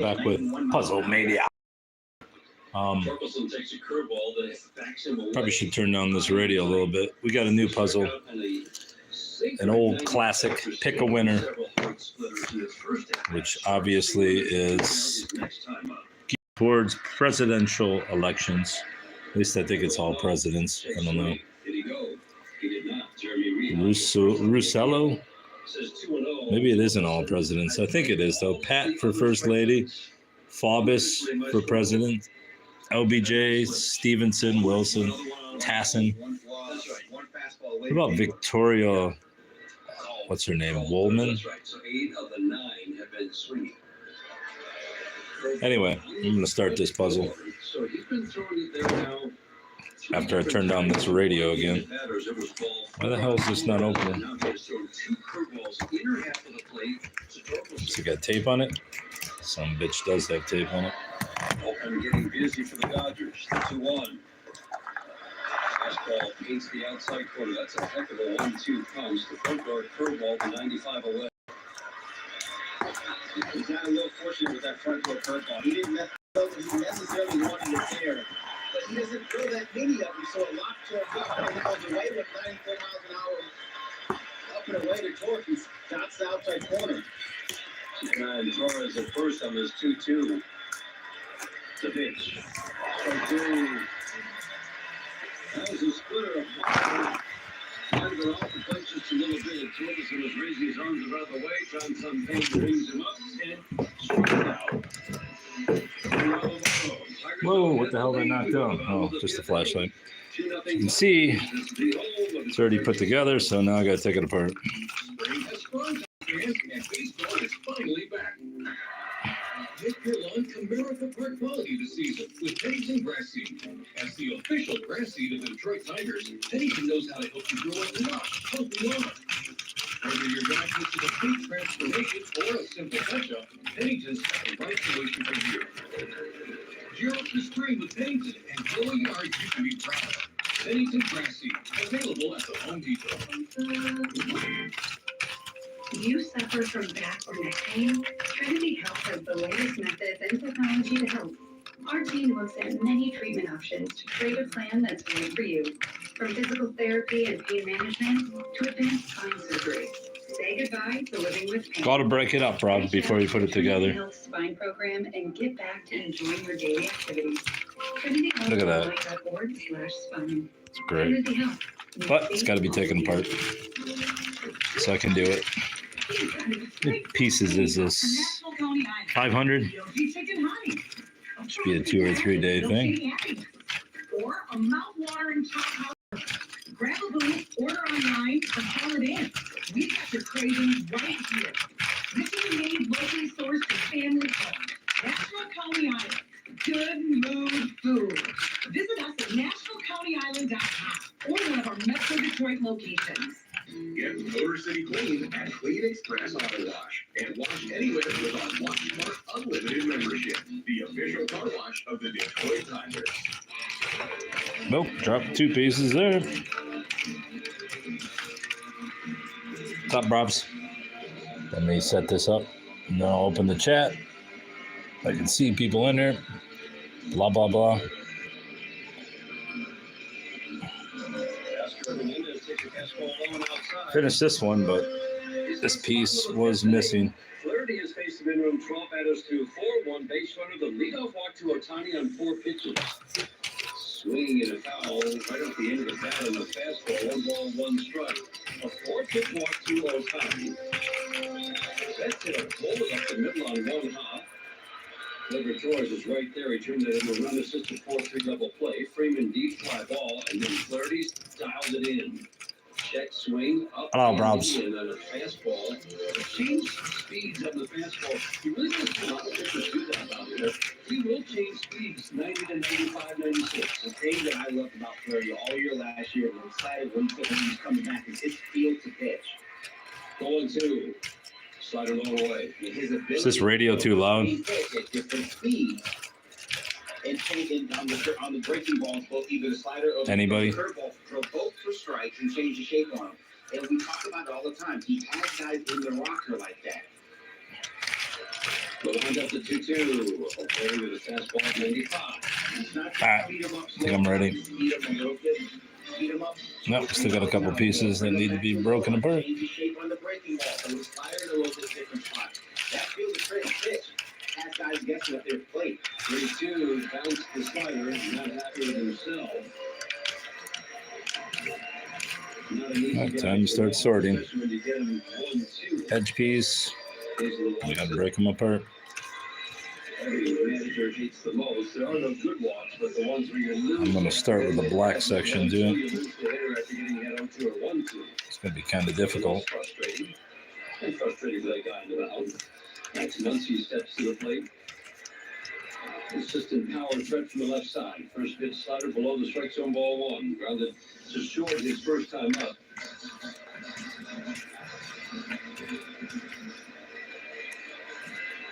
Back with Puzzle Mania. Probably should turn down this radio a little bit. We got a new puzzle, an old classic, pick a winner, which obviously is towards presidential elections. At least I think it's all presidents. I don't know. Russello? Maybe it isn't all presidents. I think it is, though. Pat for First Lady. Faubus for President. LBJ, Stevenson, Wilson, Tassin. What about Victoria? What's her name? Woolman? Anyway, I'm going to start this puzzle after I turn down this radio again. Why the hell is this not opening? Does it got tape on it? Some bitch does have tape on it. I'm getting busy for the Dodgers. 2-1. Fastball paints the outside corner. That's a heck of a 1-2 comes. The front guard curveball to 95 away. He's not a little fortunate with that front door curveball. He didn't necessarily want it there, but he doesn't throw that many of them, so it locked to a foul. He goes away with 94 miles an hour. Up and away to Torque. He dots the outside corner. And Torres at first on this 2-2. The pitch. That was a splitter of one. Go off the place just a little bit. Torres was raising his arms around the way. John Sunpain brings him up and strikes out. Whoa, what the hell did I knock down? Oh, just a flashlight. You can see it's already put together, so now I got to take it apart. Baseball is finally back. Make your lawn Comerica Park quality this season with Pennington Grass Seed. As the official grass seed of the Detroit Tigers, Pennington knows how to help you grow a lush, healthy lawn. Whether you're going to a complete transformation or a simple touch-up, Pennington's got the right solution for you. Gear up the spring with Pennington and grow a yard you can be proud of. Pennington Grass Seed, available at the Home Depot. Do you suffer from back or neck pain? Trinity Health has the latest methods and technology to help. Our team looks at many treatment options to create a plan that's right for you. From physical therapy and pain management to advanced spine surgery. Say goodbye to living with pain. Got to break it up, Rob, before you put it together. Health spine program and get back to enjoying your daily activities. Trinity Health. Look at that. .org/spine. It's great. But it's got to be taken apart. So I can do it. What pieces is this? 500? Should be a 2 or 3 day thing. Or a mouth-watering top. Grab a booth, order online, or call it in. We got your cravings right here. This is made locally sourced for family fun. National Coney Island. Good mood food. Visit us at nationalconeyisland.com or one of our Metro Detroit locations. Get Motor City Clean at Clean Express Auto Wash and wash anywhere with our Wash Smart Unlimited membership, the official car wash of the Detroit Tigers. Nope, dropped 2 pieces there. What's up, Robs? Let me set this up and then I'll open the chat. I can see people in there. Blah, blah, blah. Finished this one, but this piece was missing. Flaherty has faced the in-room 12 batters to 4-1 base runner. The leadoff walk to Ohtani on 4 pitches. Swinging in a foul right off the end of the bat on the fastball. 1 ball, 1 strike. A 4-pitch walk to Ohtani. That's it. A pull up the middle on 1 hop. Clever Torres is right there. He turned it into a run-assisted 4-3 double play. Freeman deep fly ball, and then Flaherty dials it in. Check swing up hello, Brobs. And then a fastball. Change speeds on the fastball. He really doesn't have a lot of pitchers do that out there. He will change speeds 90 to 95, 96. The thing that I loved about Flaherty all year last year, and I'm excited when he's coming back, is his feel to pitch. 0-2. Slider low away. Is this radio too loud? At different speeds. And on the breaking balls, both either the slider or the curveball, throw both for strikes and change the shape on them. And we talk about it all the time. He has guys in the rocker like that. The wind up to 2-2. Okay, with a fastball at 95. I think I'm ready. Nope, still got a couple pieces that need to be broken apart. Has guys guessing at their plate. 3-2 bounced the slider, not happy with himself. Time to start sorting. Edge piece. We gotta break them apart. Manager hates the most. There are no good walks, but the ones where you lose. I'm gonna start with the black section too. It's gonna be kind of difficult. Frustrating. And frustrating that I got into the house. Next month he steps to the plate. Consistent power threat from the left side. First pitch slider below the strike zone, ball one. Grounded to short his first time up.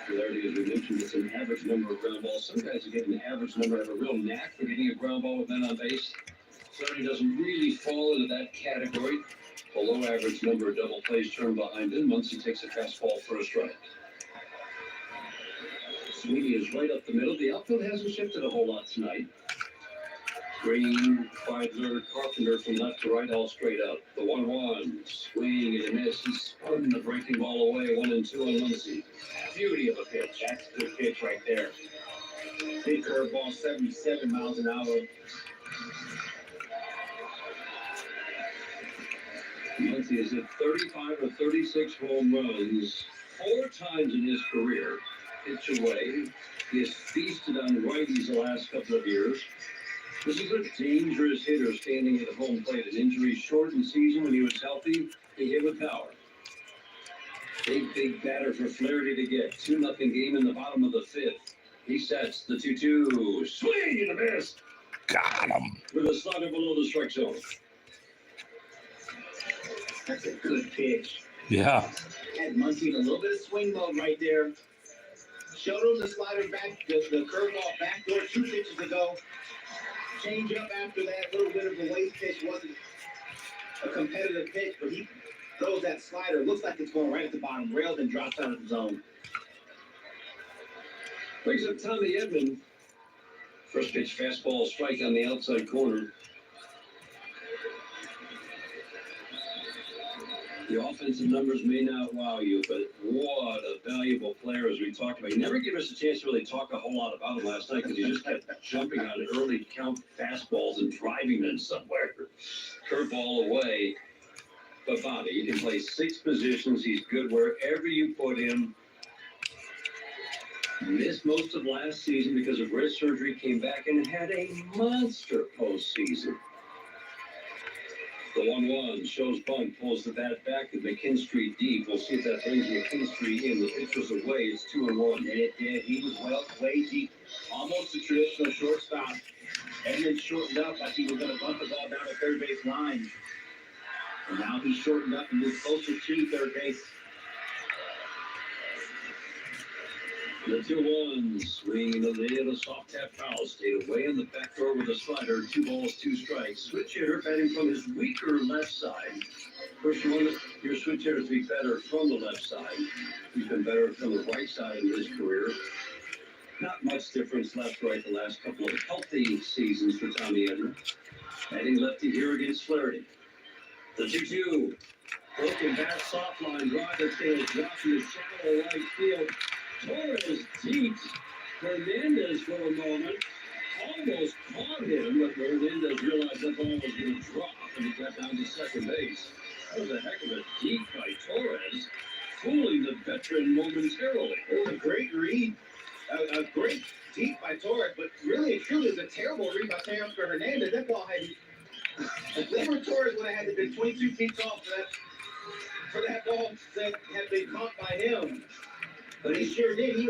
Clarity, as we mentioned, it's an average number of ground balls. Some guys are getting an average number, have a real knack for getting a ground ball with men on base. Clarity doesn't really fall into that category. Below average number of double plays turned behind him once he takes a fastball for a strike. Sweeney is right up the middle. The outfield hasn't shifted a whole lot tonight. Green, Feidler, Carpenter from left to right, all straight up. The 1-1, swing and a miss. He spun the breaking ball away, 1-2 on one seat. Beauty of a pitch. That's the pitch right there. Big curveball, 77 miles an hour. Muncy has hit 35 or 36 home runs 4 times in his career. Pitch away. He has feasted on righties the last couple of years. This is a dangerous hitter standing at home plate. An injury-shortened season when he was healthy. He hit with power. Big batter for Flaherty to get. 2-0 game in the bottom of the 5th. He sets the 2-2. Swing and a miss. Got him. With a slider below the strike zone. That's a good pitch. Yeah. Had Muncy in a little bit of swing mode right there. Showed him the slider back, the curveball backdoor 2 pitches ago. Change up after that, little bit of a waist pitch. Wasn't a competitive pitch, but he throws that slider. Looks like it's going right at the bottom rail, then drops out of the zone. Brings up Tommy Edman. First pitch fastball strike on the outside corner. The offensive numbers may not wow you, but what a valuable player, as we talked about. He never gave us a chance to really talk a whole lot about him last night because he just kept jumping on early count fastballs and driving them somewhere. Curveball away. But Bobby, he can play 6 positions. He's good wherever you put him. Missed most of last season because of wrist surgery. Came back and had a monster postseason. The 1-1 shows bunt, pulls the bat back with McKinstry deep. We'll see if that brings McKinstry in. The pitch was away. It's 2-1. It did. He was way deep. Almost a traditional shortstop. And then shortened up like he was going to bunt the ball down the third base line. And now he's shortened up and moved closer to third base. The 2-1, swinging the lid, a soft tap foul, stayed away in the back door with a slider, 2 balls, 2 strikes. Switch hitter batting from his weaker left side. First, you want your switch hitter to be better from the left side. He's been better from the right side in his career. Not much difference left-right the last couple of healthy seasons for Tommy Edman. Batting lefty here against Flaherty. The 2-2, broken back, soft line, drive to field, drops in the shallow right field. Torres deep. Hernandez for a moment almost caught him, but Hernandez realized that ball was going to drop and he got down to second base. That was a heck of a deep by Torres, fooling the veteran momentarily. It was a great read. A great deep by Torres, but really and truly was a terrible read by Teoscar Hernandez. That ball had Gleyber Torres would have had to be 22 feet tall for that ball that had been caught by him. But he sure did. He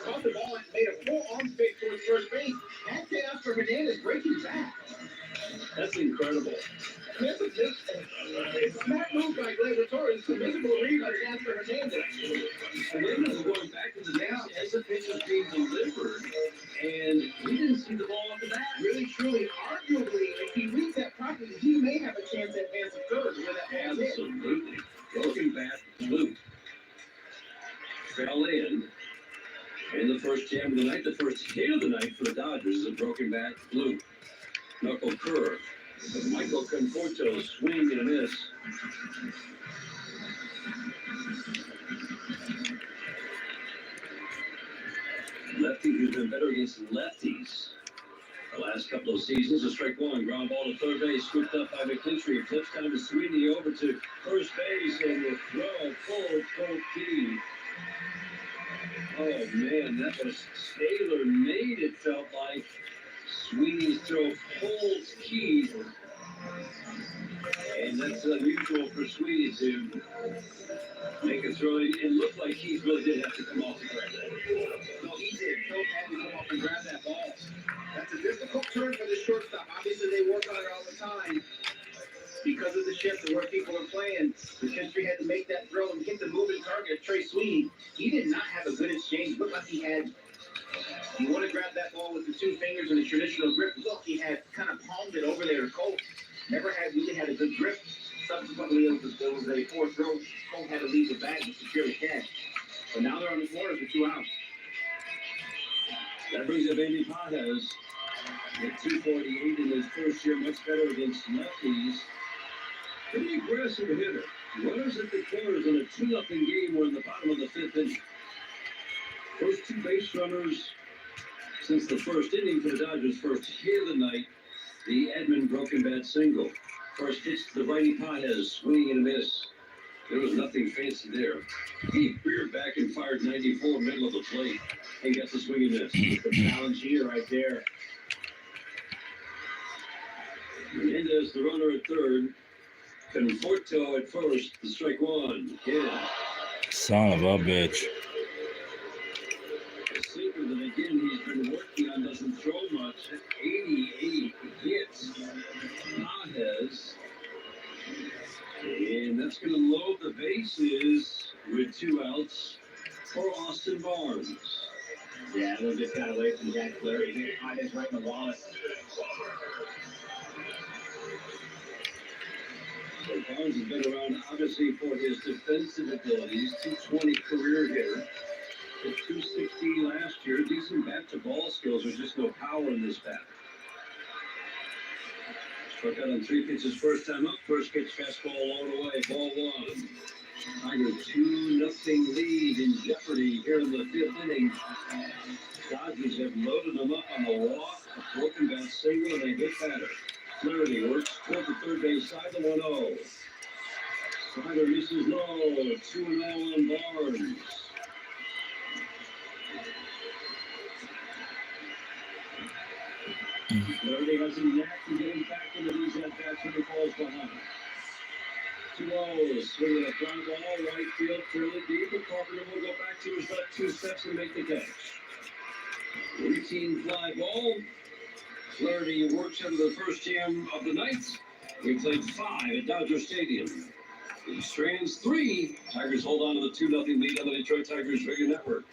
caught the ball and made a full arm fake towards first base. Had Teoscar Hernandez breaking back. That's incredible. It's a smart move by Gleyber Torres. It's a visible read by Teoscar Hernandez. Hernandez is going back to the down as the pitch was being delivered, and he didn't see the ball off the bat. Really, truly, arguably, if he reads that properly, he may have a chance at advancing third where that ball is. Absolutely. Broken bat, loop. Fell in. And the first jam of the night, the first hit of the night for the Dodgers is a broken bat, blue. Knuckle curve. But Michael Conforto swing and a miss. Lefty who's been better against lefties the last couple of seasons. A strike one, ground ball to third base, scooped up by McKinstry. Flips down to Sweeney over to first base, and the throw full key. Oh man, that was tailor made. It felt like Sweeney's throw holds key, and that's unusual for Sweeney to make a throw. It looked like Keith really did have to come off and grab that. No, he did. Phil had to come up and grab that ball. That's a difficult turn for the shortstop. Obviously, they work on it all the time. Because of the shift and where people are playing, McKinstry had to make that throw and hit the moving target, Trey Sweeney. He did not have a good exchange. Looked like he had, you want to grab that ball with the two fingers in the traditional grip. Look, he had kind of palmed it over there to Colt. Never had really had a good grip. Subsequently, it was a fourth throw. Colt had to leave the bag to secure the catch. But now they're on the corners with 2 outs. That brings up Andy Pages at 248 in his first year, much better against lefties. Pretty aggressive hitter. Runners at the corners in a 2-0 game. We're in the bottom of the 5th inning. First 2 base runners since the first inning for the Dodgers. First hit of the night, the Edmund broken bat single. First pitch to the righty Pages, swinging and a miss. There was nothing fancy there. He reared back and fired 94 middle of the plate. And gets a swing and miss. The challenge here right there. Menendez, the runner at third. Conforto at first, the strike one. Yeah. Son of a bitch. A sinker that again he's been working on, doesn't throw much. 88 hits. Pages. And that's going to load the bases with 2 outs for Austin Barnes. Yeah, they'll just got away from Jack Flaherty. Hit Pages right in the wallet. So Barnes has been around, obviously, for his defensive abilities. 220 career hitter. Hit 260 last year. Decent bat-to-ball skills. There's just no power in this bat. Struck out on 3 pitches first time up. First pitch fastball all the way. Ball 1. Tiger 2-0 lead in jeopardy here in the 5th inning. Dodgers have loaded them up on the walk. A broken bat single and a hit batter. Flaherty works toward the third base side, the 1-0. Slider misses low, 2-0 on Barnes. Flaherty has a knack to getting back into these at-bats when he falls behind. 2-0, swinging a ground ball, right field, fairly deep, but Carpenter will go back to his left 2 steps and make the catch. Routine fly ball. Flaherty works into the first jam of the night. We played 5 at Dodger Stadium. He strands 3. Tigers hold on to the 2-0 lead on the Detroit Tigers radio network.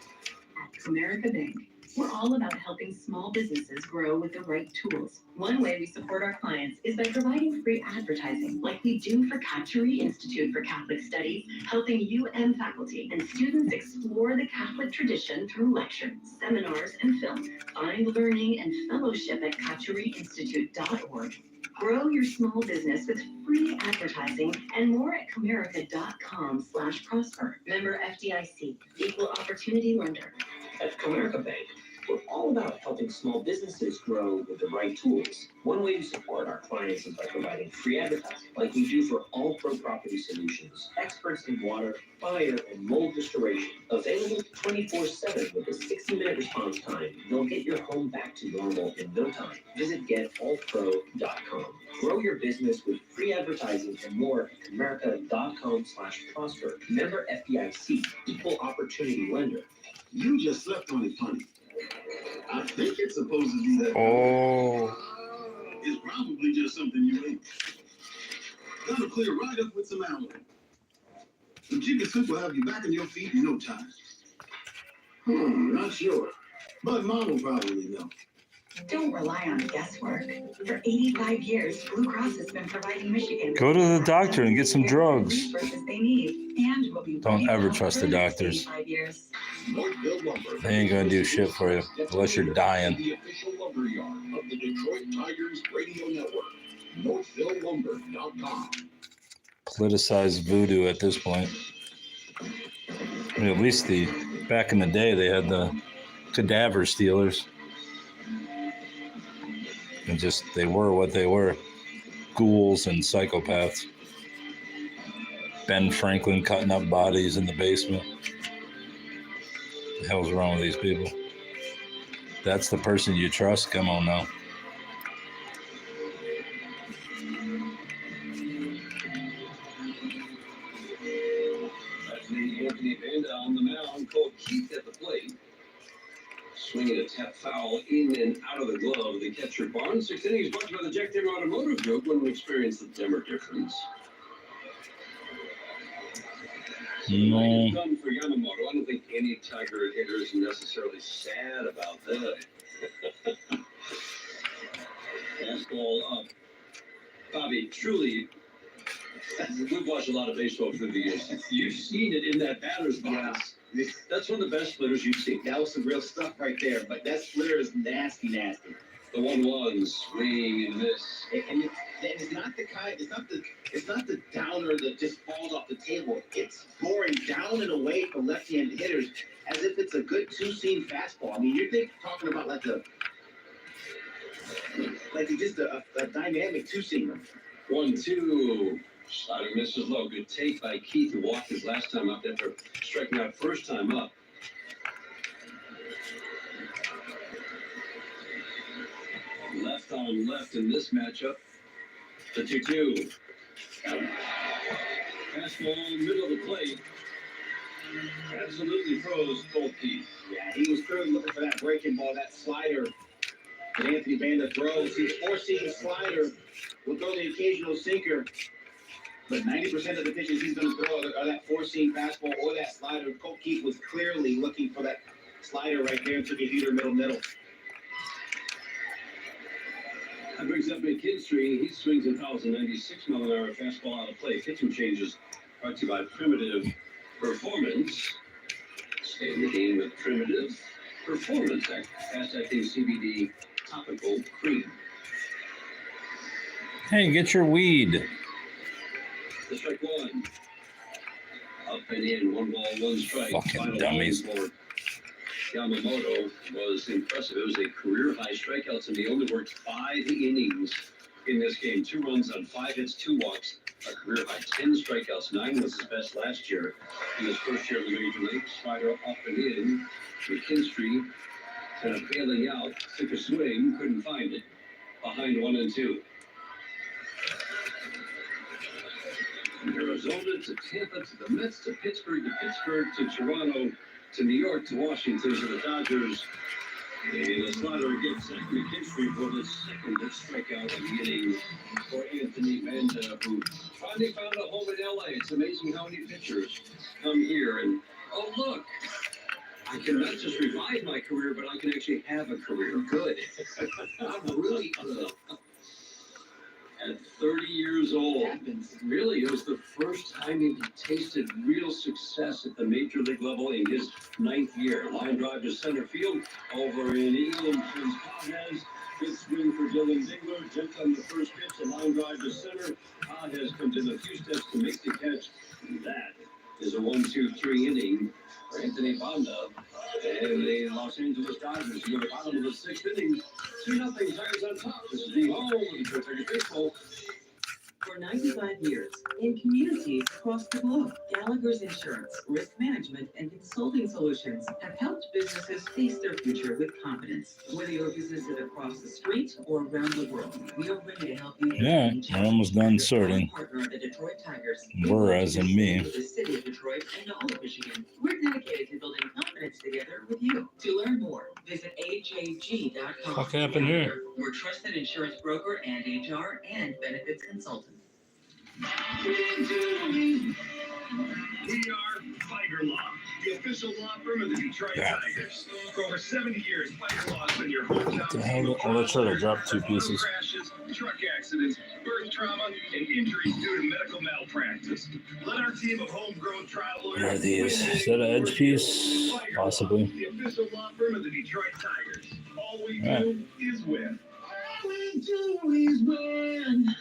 At Comerica Bank, we're all about helping small businesses grow with the right tools. One way we support our clients is by providing free advertising, like we do for Katchery Institute for Catholic Studies, helping UM faculty and students explore the Catholic tradition through lectures, seminars, and film. Find learning and fellowship at katcheryinstitute.org. Grow your small business with free advertising and more at comerica.com/prosper. Member FDIC, Equal Opportunity Lender. At Comerica Bank, we're all about helping small businesses grow with the right tools. One way to support our clients is by providing free advertising, like we do for All Pro Property Solutions, experts in water, fire, and mold restoration. Available 24/7 with a 60-minute response time, they'll get your home back to normal in no time. Visit getallpro.com. Grow your business with free advertising and more at comerica.com/prosper. Member FDIC, Equal Opportunity Lender. You just slept on it, honey. I think it's supposed to be that. Oh. It's probably just something you ate. That'll clear right up with some aloe. Some chicken soup will have you back on your feet in no time. Not sure. But Mom will probably know. Don't rely on guesswork. For 85 years, Blue Cross has been providing Michigan. Go to the doctor and get some drugs. Resources they need, and will be Don't ready ever to trust the help for next doctors. 85 years. Northville Lumber. They ain't gonna do shit for you unless you're dying. The official lumber yard of the Detroit Tigers radio network. NorthvilleLumber.com. Politicized voodoo at this point. I mean, at least back in the day they had the cadaver stealers. And just they were what they were. Ghouls and psychopaths. Ben Franklin cutting up bodies in the basement. The hell's wrong with these people? That's the person you trust? Come on now. That's the Anthony Banda on the mound. Cole Keith at the plate. Swinging a tap foul in and out of the glove. The catcher Barnes. 6 innings brought to you by the Jack Dimmer Automotive Group. When we experience the dimmer difference. No. Done for Yamamoto. I don't think any Tiger hitter is necessarily sad about that. Fastball up. Bobby, truly, we've watched a lot of baseball through the years. You've seen it in that batter's box. Yeah. That's one of the best splitters you've seen. That was some real stuff right there, but that splitter is nasty. The 1-1 swing and miss. And it's not the kind. It's not the downer that just falls off the table. It's going down and away from left-handed hitters as if it's a good two-seam fastball. I mean, you're talking about like just a dynamic two-seamer. 1-2. Slider misses low. Good take by Keith, who walked his last time up after striking out first time up. Left on left in this matchup. The 2-2. Fastball middle of the plate. Absolutely froze Cole Keith. Yeah, he was clearly looking for that breaking ball, that slider that Anthony Banda throws. He's forcing the slider. Will throw the occasional sinker. But 90% of the pitches he's going to throw are that four-seam fastball or that slider. Cole Keith was clearly looking for that slider right there and took a heater middle. That brings up McKinstry. He swings and fouls a 96-mile-an-hour fastball out of play. Pitching changes brought to you by Primitive Performance. Stay in the game with Primitive Performance. Fast-acting CBD topical cream. Hey, get your weed. The strike one. Up and in. 1 ball, 1 strike. Fucking Final dummies. ball for Yamamoto was impressive. It was a career-high strikeouts, and he only worked 5 innings in this game. 2 runs on 5 hits, 2 walks. A career-high 10 strikeouts. 9 was his best last year. In his first year in the Major Leagues, Slider up and in. McKinstry kind of bailing out. Took a swing, couldn't find it. Behind 1 and 2. From Arizona to Tampa to the Mets to Pittsburgh to Toronto to New York to Washington to the Dodgers. And the slider against McKinstry for the second strikeout of the inning for Anthony Banda, who finally found a home in LA. It's amazing how many pitchers come here and, oh, look, I can not just revive my career, but I can actually have a career. Good. I'm really good. At 30 years old, really, it was the first time he tasted real success at the major league level in his 9th year. Line drive to center field over in England. Prince Pages. Good swing for Dylan Dingler. Jumped on the first pitch. A line drive to center. Pages comes in a few steps to make the catch. That is a 1-2-3 inning for Anthony Banda and the Los Angeles Dodgers. In the bottom of the 6th inning, 2-0 Tigers on top. This is the home of the Detroit Tigers baseball. For 95 years, in communities across the globe, Gallagher's Insurance, Risk Management, and Consulting Solutions have helped businesses face their future with confidence. Whether your business is across the street or around the world, we are ready to help you. Yeah, we're almost done sorting. Partner of the Detroit Tigers. We're as in me. The city of Detroit and all of Michigan. We're dedicated to building confidence together with you. To learn more, visit ajg.com. What happened here? We're trusted insurance broker and HR and benefits consultant. We are Fighter Lock. the official law firm of the Detroit Yeah. Tigers. For over 70 years, fight laws in your hometown. What the hell? Oh, let's try to drop 2 pieces. Crashes, truck accidents, birth trauma, and injuries due to medical malpractice. Let our team of homegrown trial lawyers. What are these? Is that an edge piece? Possibly. The official law firm of the Detroit Tigers. All we All right. do is win. All we do is win.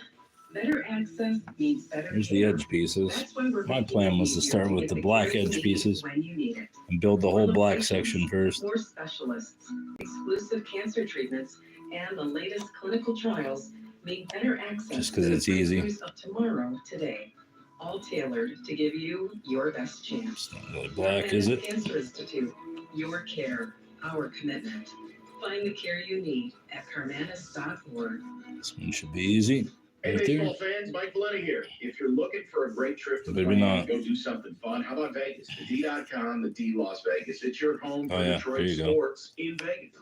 Better access means better Here's the care. edge pieces. That's why we're My making plan it was to easier start with get the the black care you edge need pieces when you need it. and build the whole black Locations, section first. More specialists, exclusive cancer treatments, and the latest clinical trials mean better access Just 'cause to the it's easy. breakthroughs of tomorrow today. All tailored to give you your best chance. It's not really black, is it? Cancer Institute, your care, our commitment. Find the care you need at carmanis.org. This one should be easy. Hey, Right baseball there. fans, Mike Valenti here. If you're looking for a great trip to Maybe Miami, not. go do something fun. How about Vegas? The D.com, the D Las Vegas. It's your home for Oh, yeah. Detroit Here you go. sports in Vegas.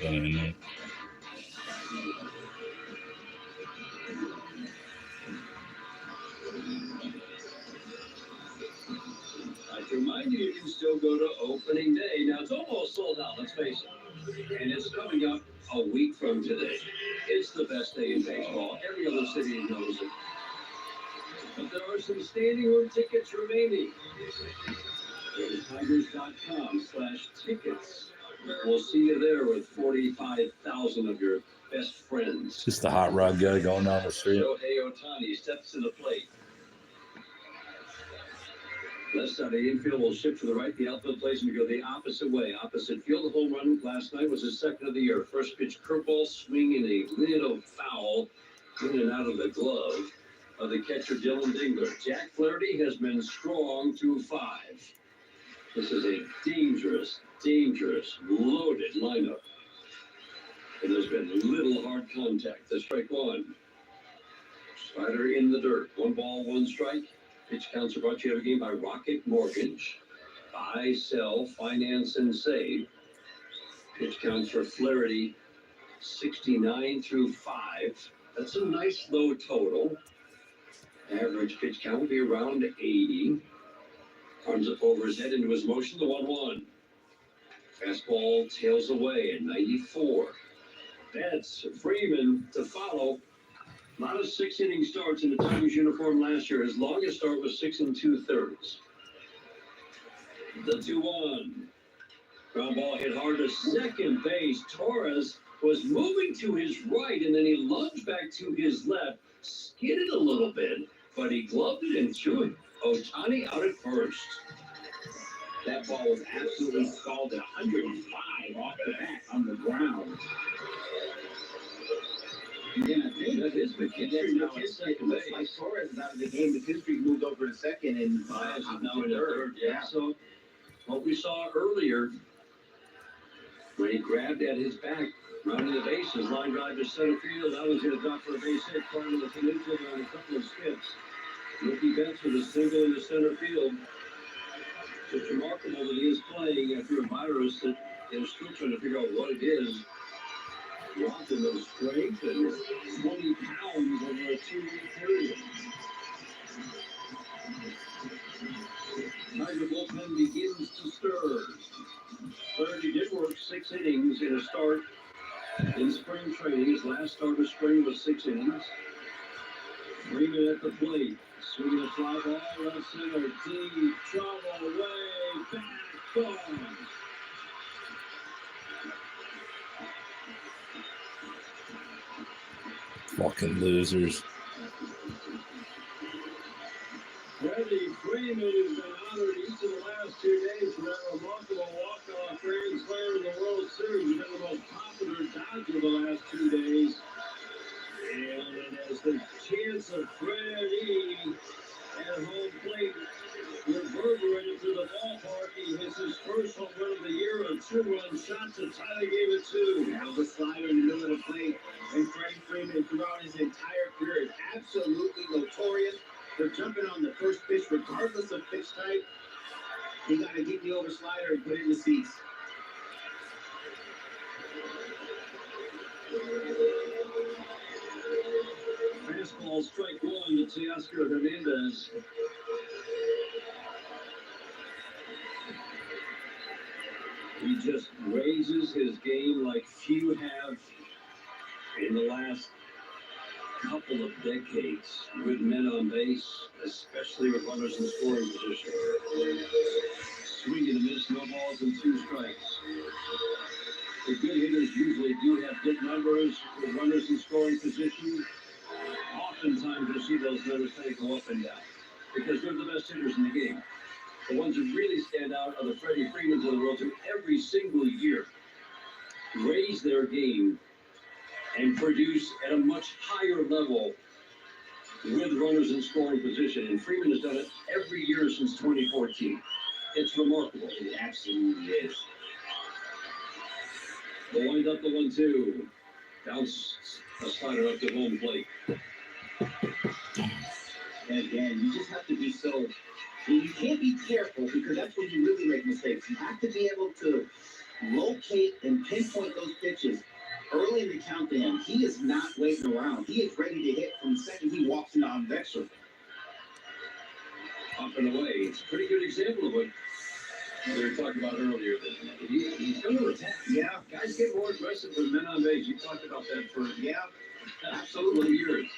Got it in there. I'd remind you, you can still go to opening day. Now, it's almost sold out, let's face it. And it's coming up a week from today. It's the best day in baseball. Every other city knows it. But there are some standing room tickets remaining. Go to Tigers.com/tickets. We'll see you there with 45,000 of your best friends. Just the hot rod guy going down the street. Shohei Ohtani steps to the plate. Left side of the infield will shift to the right. The outfield plays him to go the opposite way. Opposite field. The home run last night was his second of the year. First pitch curveball, swinging a little foul in and out of the glove of the catcher Dylan Dingler. Jack Flaherty has been strong through 5. This is a dangerous, loaded lineup. And there's been little hard contact. The strike 1. Spider in the dirt. 1 ball, 1 strike. Pitch counts are brought to you every game by Rocket Mortgage. Buy, sell, finance, and save. Pitch counts for Flaherty, 69 through 5. That's a nice low total. Average pitch count would be around 80. Arms up over his head into his motion, the 1-1. Fastball tails away at 94. That's Freeman to follow. A lot of 6-inning starts in the Tigers uniform last year. His longest start was 6 2/3. The 2-1. Ground ball hit hard to second base. Torres was moving to his right, and then he lunged back to his left, skidded a little bit, but he gloved it and threw it. Ohtani out at first. That ball was absolutely stalled at 105 off the bat on the ground. Yeah, That is McKinstry now at second base. Like Torres is out of the game. McKinstry moved over to second and Baez is now now in the third. Yeah, so what we saw earlier, when he grabbed at his back, rounding the bases, line drive to center field. That was going to drop for a base hit. Cardinal with an infield on a couple of skips. Mookie Betts with a single into center field. It's remarkable that he is playing after a virus that they're still trying to figure out what it is. Lots of those strength and 20 pounds over a 2-week period. Tiger bullpen begins to stir. Flaherty did work 6 innings in a start in spring training. His last start of spring was 6 innings. Freeman at the plate. Swinging a fly ball, left center, deep, trouble, way back, gone. Fucking losers. Freddie Freeman has been honored each of the last 2 days for that remarkable walk-off grand slam in the World Series. He's been the most popular Dodger the last 2 days. And as the chance of Freddie at home plate reverberated through the ballpark, he hits his first home run of the year, a 2-run shot to tie the game at 2. That was a slider in the middle of the plate. And Freddie Freeman throughout his entire career is absolutely notorious for jumping on the first pitch regardless of pitch type. You got to get the over slider and put it in the seats. ball, strike one to Teoscar Hernandez. He just raises his game like few have in the last couple of decades with men on base, especially with runners in scoring position. Swing and a miss, no balls and 2 strikes. The good hitters usually do have good numbers with runners in scoring position. Oftentimes you'll see those numbers kind of go up and down because they're the best hitters in the game. The ones that really stand out are the Freddie Freemans of the world who every single year raise their game and produce at a much higher level with runners in scoring position. And Freeman has done it every year since 2014. It's remarkable. It absolutely is. They'll wind up the 1-2. Bounce a slider up to home plate. And again, you just have to be so. You can't be careful because that's when you really make mistakes. You have to be able to locate and pinpoint those pitches early in the countdown. He is not waiting around. He is ready to hit from the second he walks into on deck circle. Up and away. It's a pretty good example of what we were talking about earlier. That he's going to attack. Yeah, guys get more aggressive with men on base. You talked about that for absolutely years.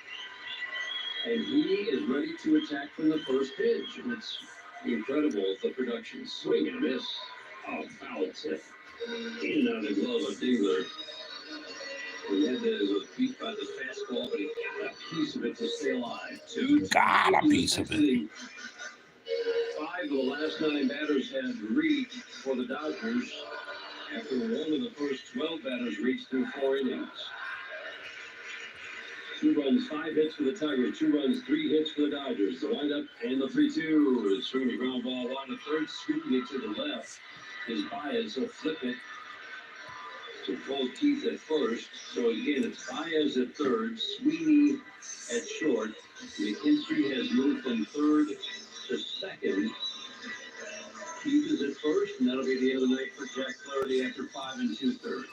And he is ready to attack from the first pitch. And it's incredible, the production. Swing and a miss. Oh, foul tip. In and out of the glove of Dingler. Hernandez was beat by the fastball, but he got a piece of it to stay alive. Got a piece of it. 5 of the last 9 batters have reached for the Dodgers after one of the first 12 batters reached through 4 innings. 2 runs, 5 hits for the Tigers. 2 runs, 3 hits for the Dodgers. The windup and the 3-2. Swing the ground ball on the third, sweeping it to the left. His Baez will flip it to Paul Keith at first. So again, it's Baez at third, Sweeney at short. McKinstry has moved from third to second. Keith is at first, and that'll be the end of the night for Jack Flaherty after 5 2/3.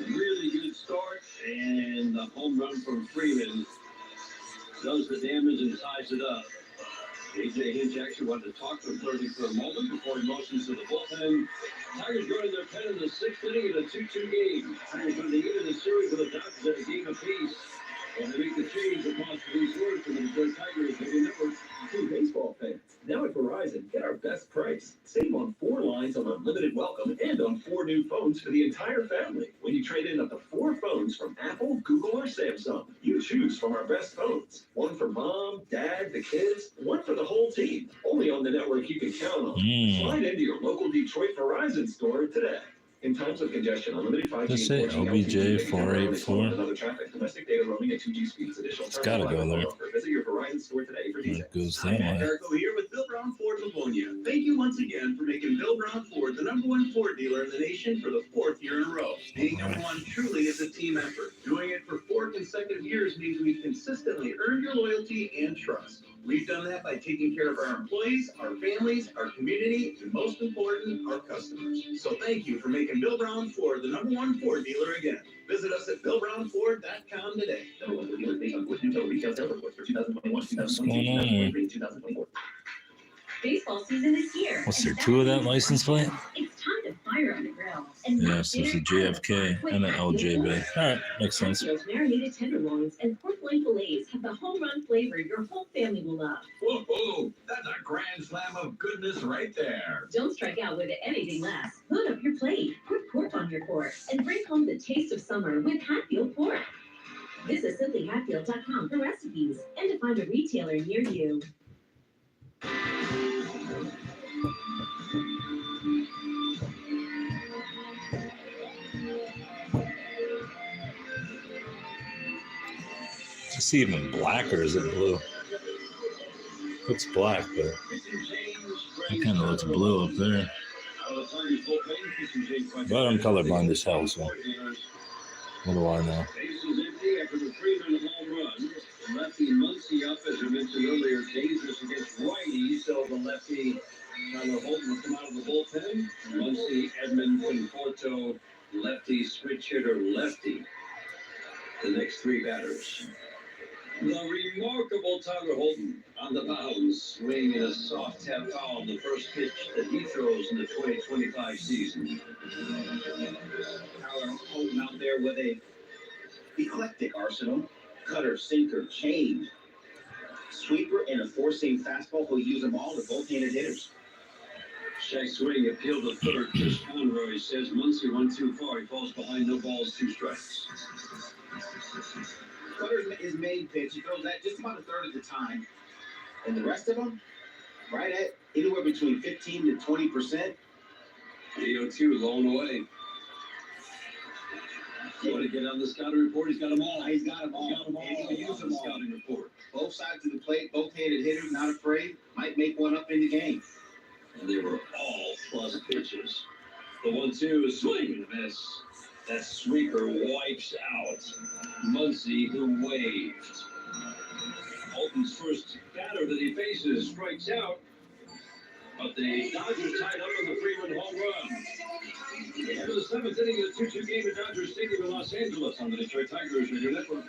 Really good start, and the home run from Freeman does the damage and ties it up. A.J. Hinch actually wanted to talk to Flaherty for a moment before he motions to the bullpen. Tigers running their pen in the 6th inning in a 2-2 game. Tigers going to end the series with the Dodgers at a game apiece. And they make the change across the resort to the Detroit Tigers Radio Network. Hey, baseball fans. Now at Verizon, get our best price. Save on 4 lines on unlimited welcome and on 4 new phones for the entire family. When you trade in up to 4 phones from Apple, Google, or Samsung, you choose from our best phones. 1 for mom, dad, the kids, 1 for the whole team. Only on the network you can count on. Slide into your local Detroit Verizon store today. In times of congestion, unlimited 5G. Just say OBJ 484. Another traffic, domestic data roaming at 2G speeds. Additional It's gotta go there. Visit your Verizon store today for details. It goes Hi, that Matt way. Carrico here with Bill Brown Ford Livonia. Thank you once again for making Bill Brown Ford the #1 Ford dealer in the nation for the 4th year in a row. Being #1 truly is a team effort. Doing it for 4 consecutive years means we've consistently earned your loyalty and trust. We've done that by taking care of our employees, our families, our community, and most important, our customers. So thank you for making Bill Brown Ford the #1 Ford dealer again. Visit us at BillBrownFord.com today. #1 Ford dealer based on Ford's new total retail sales reports for 2021, 2022, 2023, 2024. Baseball season is here. What's there, 2 of that license plate? It's time to fire on the grill. And Yes, there's a JFK and an LJB. All right, makes sense. Those marinated tenderloins and pork loin fillets have the home run flavor your whole family will love. Whoa, that's a grand slam of goodness right there. Don't strike out with anything less. Load up your plate, put pork on your fork, and bring home the taste of summer with Hatfield pork. Visit simplyhatfield.com for recipes and to find a retailer near you. Is this even black or is it blue? Looks black, but it kind of looks blue up there. But I'm colorblind as hell, so what do I know? Bases empty after the Freeman home run. Lefty Muncy up, as I mentioned earlier, dangerous against righties, so the lefty Tyler Holton will come out of the bullpen. Muncy, Edmond, Conforto lefty, switch hitter, lefty. The next three batters. The remarkable Tyler Holton on the mound, swinging a soft tap foul on the first pitch that he throws in the 2025 season. Tyler Holton out there with a eclectic arsenal. Cutter, sinker, change, sweeper, and a four-seam fastball. He'll use them all to both-handed hitters. Shaq swing appeal to third. Chris Conroy says Muncy went too far. He falls behind, no balls, 2 strikes. Cutter's his main pitch. He throws that just about a third of the time. And the rest of them, right at anywhere between 15 to 20%. AO2 blown away. You want to get on the scouting report? He's got them all. He's got them all. And he can use them all. Scouting report. Both sides of the plate, both-handed hitters, not afraid. Might make one up in the game. And they were all plus pitches. The 1-2 is swing and a miss. That sweeper wipes out Muncy, who waved. Holton's first batter that he faces strikes out, but the Dodgers tied up in the 3-run home run. After the 7th inning of the 2-2 game at Dodger Stadium in Los Angeles on the Detroit Tigers Radio Network.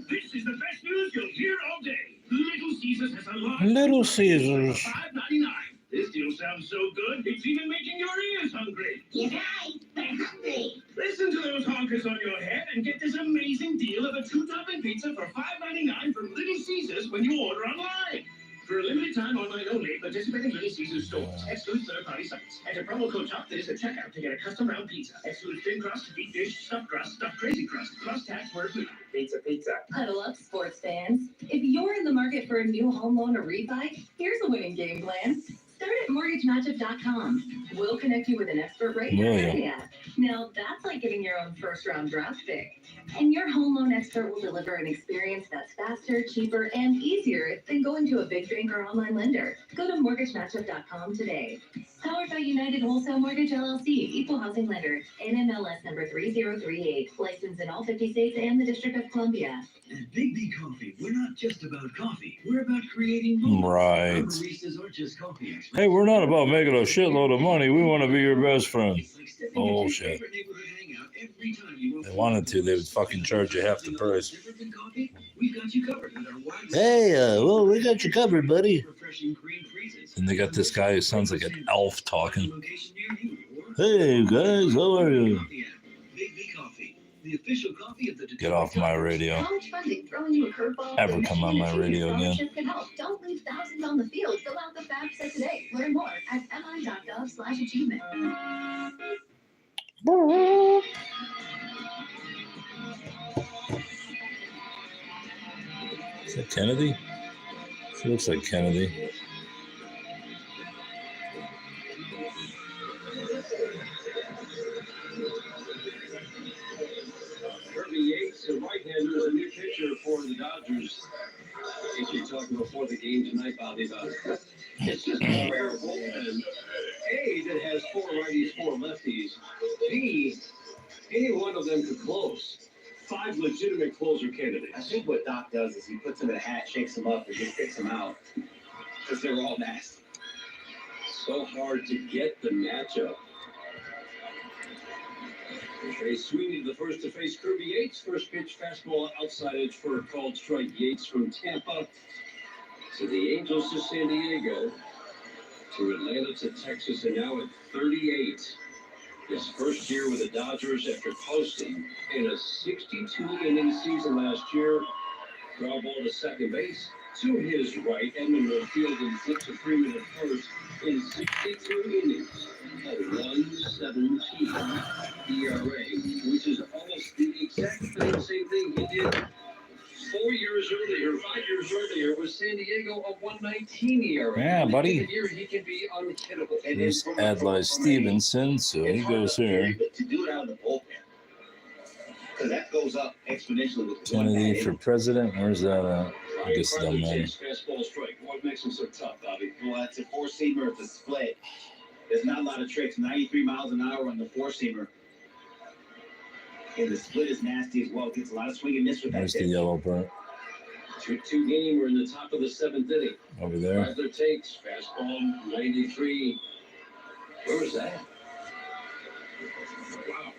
This is the best news you'll hear all day. Little Caesars has a lot. Little Caesars. $5.99. This deal sounds so good, it's even making your ears hungry. You're right, but hungry. Listen to those honkers on your head and get this amazing deal of a 2-topping pizza for $5.99 from Little Caesars when you order online. For a limited time, online only, participating Little Caesars stores. Excludes third-party sites. Enter promo code TOP that is at checkout to get a custom round pizza. Excludes thin crust, deep dish, stuffed crust, stuffed crazy crust, plus tax where applicable. Pizza, pizza. Huddle up, sports fans. If you're in the market for a new home loan or refi, here's a winning game plan. Start at mortgagematchup.com. We'll connect you with an expert rate area. Now, that's like getting your own first-round draft pick. And your home loan expert will deliver an experience that's faster, cheaper, and easier than going to a big bank or online lender. Go to mortgagematchup.com today. Powered by United Wholesale Mortgage LLC, Equal Housing Lender, NMLS number 3038, licensed in all 50 states and the District of Columbia. At Big B Coffee, we're not just about coffee. We're about creating moments. Right. Our baristas aren't just coffee experts. Hey, we're not about making a shitload of money. We want to be your best friend. It's like stepping into Oh, your shit. favorite neighborhood hangout every time you If they wanted to, they would fucking charge you half the price. Different than coffee? We've got you covered with our wide Hey, well, we got you covered, buddy. refreshing green freezes. And they got this guy who sounds like an elf talking. Location near you, or Hey, guys, how are you? Coffee app. Big B Coffee, the official coffee of the Get off my radio. College funding throwing you a curveball. Ever come on my radio again. Scholarship can help. Don't leave thousands on the field. Fill out the FAFSA today. Learn more at mi.gov/achievement. Is that Kennedy? She looks like Kennedy. Kirby Yates, a right-hander, is a new pitcher for the Dodgers. If you're talking before the game tonight, Bobby, about it. It's just a rare bullpen. A, that has 4 righties, 4 lefties. B, any one of them could close. 5 legitimate closer candidates. I think what Doc does is he puts them in a hat, shakes them up, and just picks them out. Because they're all nasty. So hard to get the matchup. Trey Sweeney, the first to face Kirby Yates. First pitch, fastball outside edge for a called strike. Yates from Tampa to the Angels to San Diego to Atlanta to Texas, and now at 38. His first year with the Dodgers after posting in a 62-inning season last year. Ground ball to second base to his right. Edmund will field and flip to Freeman at first in 62 innings at 1.17 ERA, which is almost the exact same thing he did 4 years earlier, 5 years earlier with San Diego, a 1.19 ERA. Yeah, buddy. Here he can be unhittable. Here's Adlai Stevenson, so he goes here. To do it out of the bullpen. Because that goes up exponentially with the Kennedy for president. Where's that at? I guess it doesn't matter. Fastball strike. What makes him so tough, Bobby? Well, it's a 4-seamer, it's a split. There's not a lot of tricks. 93 miles an hour on the 4-seamer. And the split is nasty as well. Gets a lot of swing and miss with that. There's the yellow part 2-2 game. We're in the top of the 7th inning. over there. Bradler takes fastball 93. Where was that? Wow.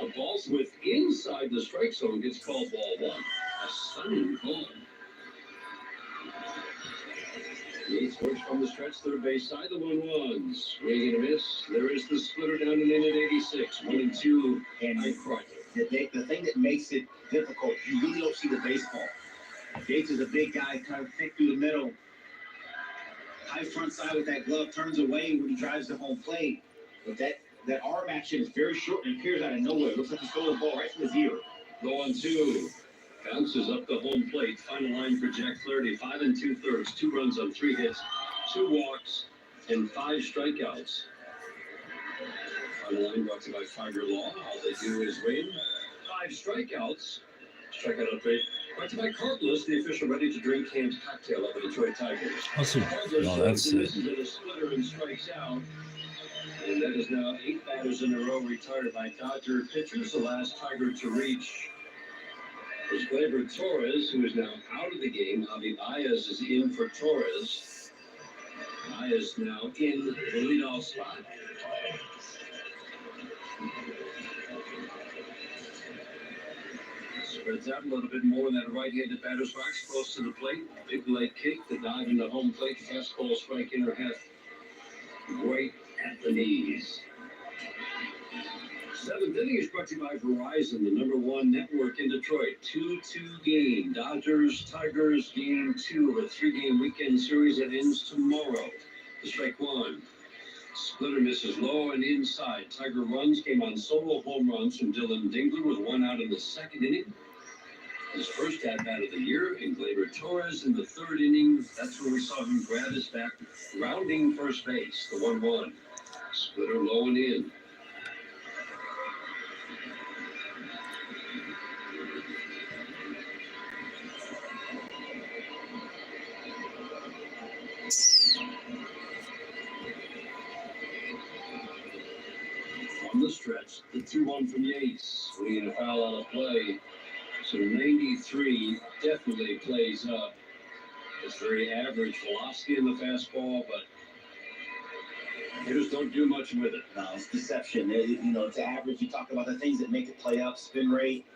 A ball with inside the strike zone gets called ball one. A stunning call. Yates works from the stretch, third base side, the 1-1. Swing and a miss. There is the splitter down and in at 86. 1-2. And the thing that makes it difficult, you really don't see the baseball. Yates is a big guy, kind of thick through the middle. High front side with that glove, turns away when he drives to home plate. But that arm action is very short and appears out of nowhere. It looks like he stole the ball right from his ear. The 1-2. Bounces up the home plate. Final line for Jack Flaherty. 5 2/3. 2 runs on 3 hits, 2 walks, and 5 strikeouts. Final line brought to you by Fiber Law. All they do is win. 5 strikeouts. Strikeout update. Brought to you by Carbless, the official ready-to-drink canned cocktail of the Detroit Tigers. No, that's it. Misses at a splitter and strikes out. And that is now 8 batters in a row retired by Dodger pitchers. The last Tiger to reach was Gleyber Torres, who is now out of the game. Javi Baez is in for Torres. Baez now in the leadoff spot. Spreads out a little bit more in that right-handed batter's box, close to the plate. Big leg kick, the dive into home plate. Fastball strike inner half. Right at the knees. 7th inning is brought to you by Verizon, the #1 network in Detroit. 2-2 game. Dodgers, Tigers, game 2 of a 3-game weekend series that ends tomorrow. The strike 1. Splitter misses low and inside. Tiger runs came on solo home runs from Dylan Dingler with 1 out in the 2nd inning. His first at-bat of the year, and Gleyber Torres in the 3rd inning. That's where we saw him grab his bat, rounding first base, the 1-1. Splitter low and in. From the stretch, the 2-1 from Yates. Swinging a foul out of play. So 93 definitely plays up. It's very average velocity in the fastball, but hitters don't do much with it. No, it's deception. It's average. You talk about the things that make it play up. Spin rate,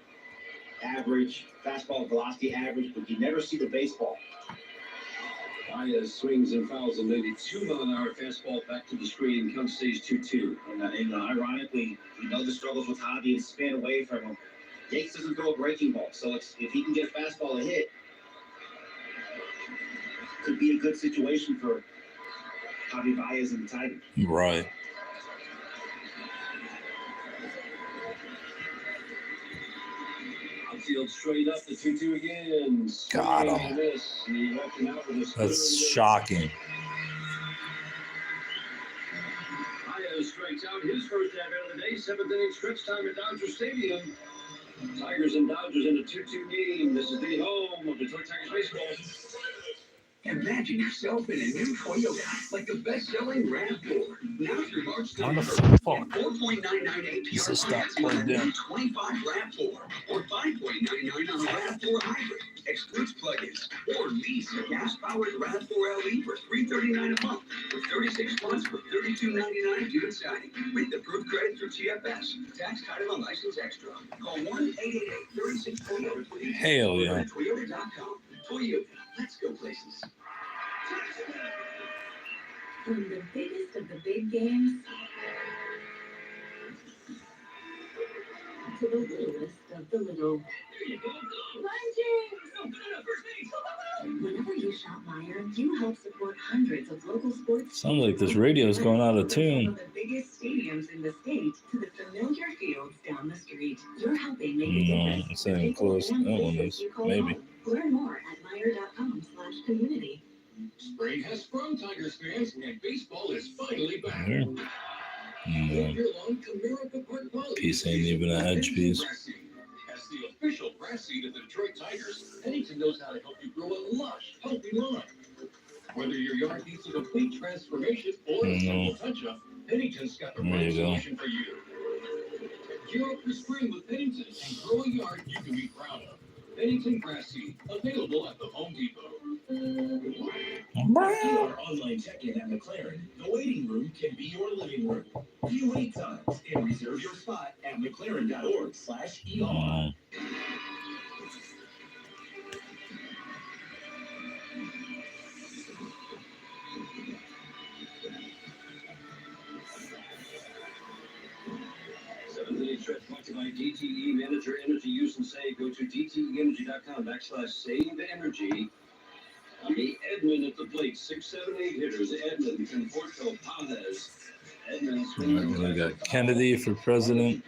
average. Fastball velocity, average. But you never see the baseball. Baez swings and fouls a 92-mile-an-hour fastball back to the screen. Count stays 2-2. And ironically, the struggles with Javi and spin away from him. Yates doesn't throw a breaking ball, so if he can get a fastball to hit, could be a good situation for Javi Baez and the Tigers. Right. Outfield straight up, the 2-2 again. Got him. That's shocking. Baez strikes out his first at-bat of the day. 7th inning stretch time at Dodger Stadium. Tigers and Dodgers in a 2-2 game. This is the home of Detroit Tigers baseball. Imagine yourself in a new Toyota, like the best-selling RAV4. Now through March How the 31st, fuck? 4.99 Is this APR not plugged in? 25 RAV4, or 5.99 on a RAV4 hybrid. Excludes plugins, or lease a gas-powered RAV4 LE for $339 a month, with 36 months for $32.99 due at signing. With approved credit through TFS. Tax, title, and license extra. Call 1-888-36-TOYOTA. Hell yeah. Toyota.com. Toyota. Let's go places. From the biggest of the big games to the littlest of the little. Whenever you shop Meijer, you help support hundreds of local sports. Sounds like this radio's going out of From tune. the biggest stadiums in the state to the familiar fields down the street, you're helping make a No, difference. it's not even close. That one is. Maybe. Learn more at Meijer.com/community. Spring has sprung, Tigers fans, and baseball is finally back. There. No. Year-long Comerica Park Quality Piece ain't even an edge piece. As the official grass seed of the Detroit Tigers, Pennington knows how to help you grow a lush, healthy lawn. Whether your yard needs a complete transformation or a simple touch-up, Pennington's got the There right you go. solution for you. Gear up for spring with Pennington and grow a yard you can be proud of. Anything grassy, available at the Home Depot. Our online check-in at McLaren, the waiting room can be your living room. View wait times and reserve your spot at mclaren.org/ER. Seventh inning stretch brought to you by DTE. Manage your energy use and save. Go to DTEenergy.com/save-energy. On the Edmund at the plate, 6, 7, 8 hitters. Edmund, Conforto, Paz. Edmund swinging. We got Kennedy for president.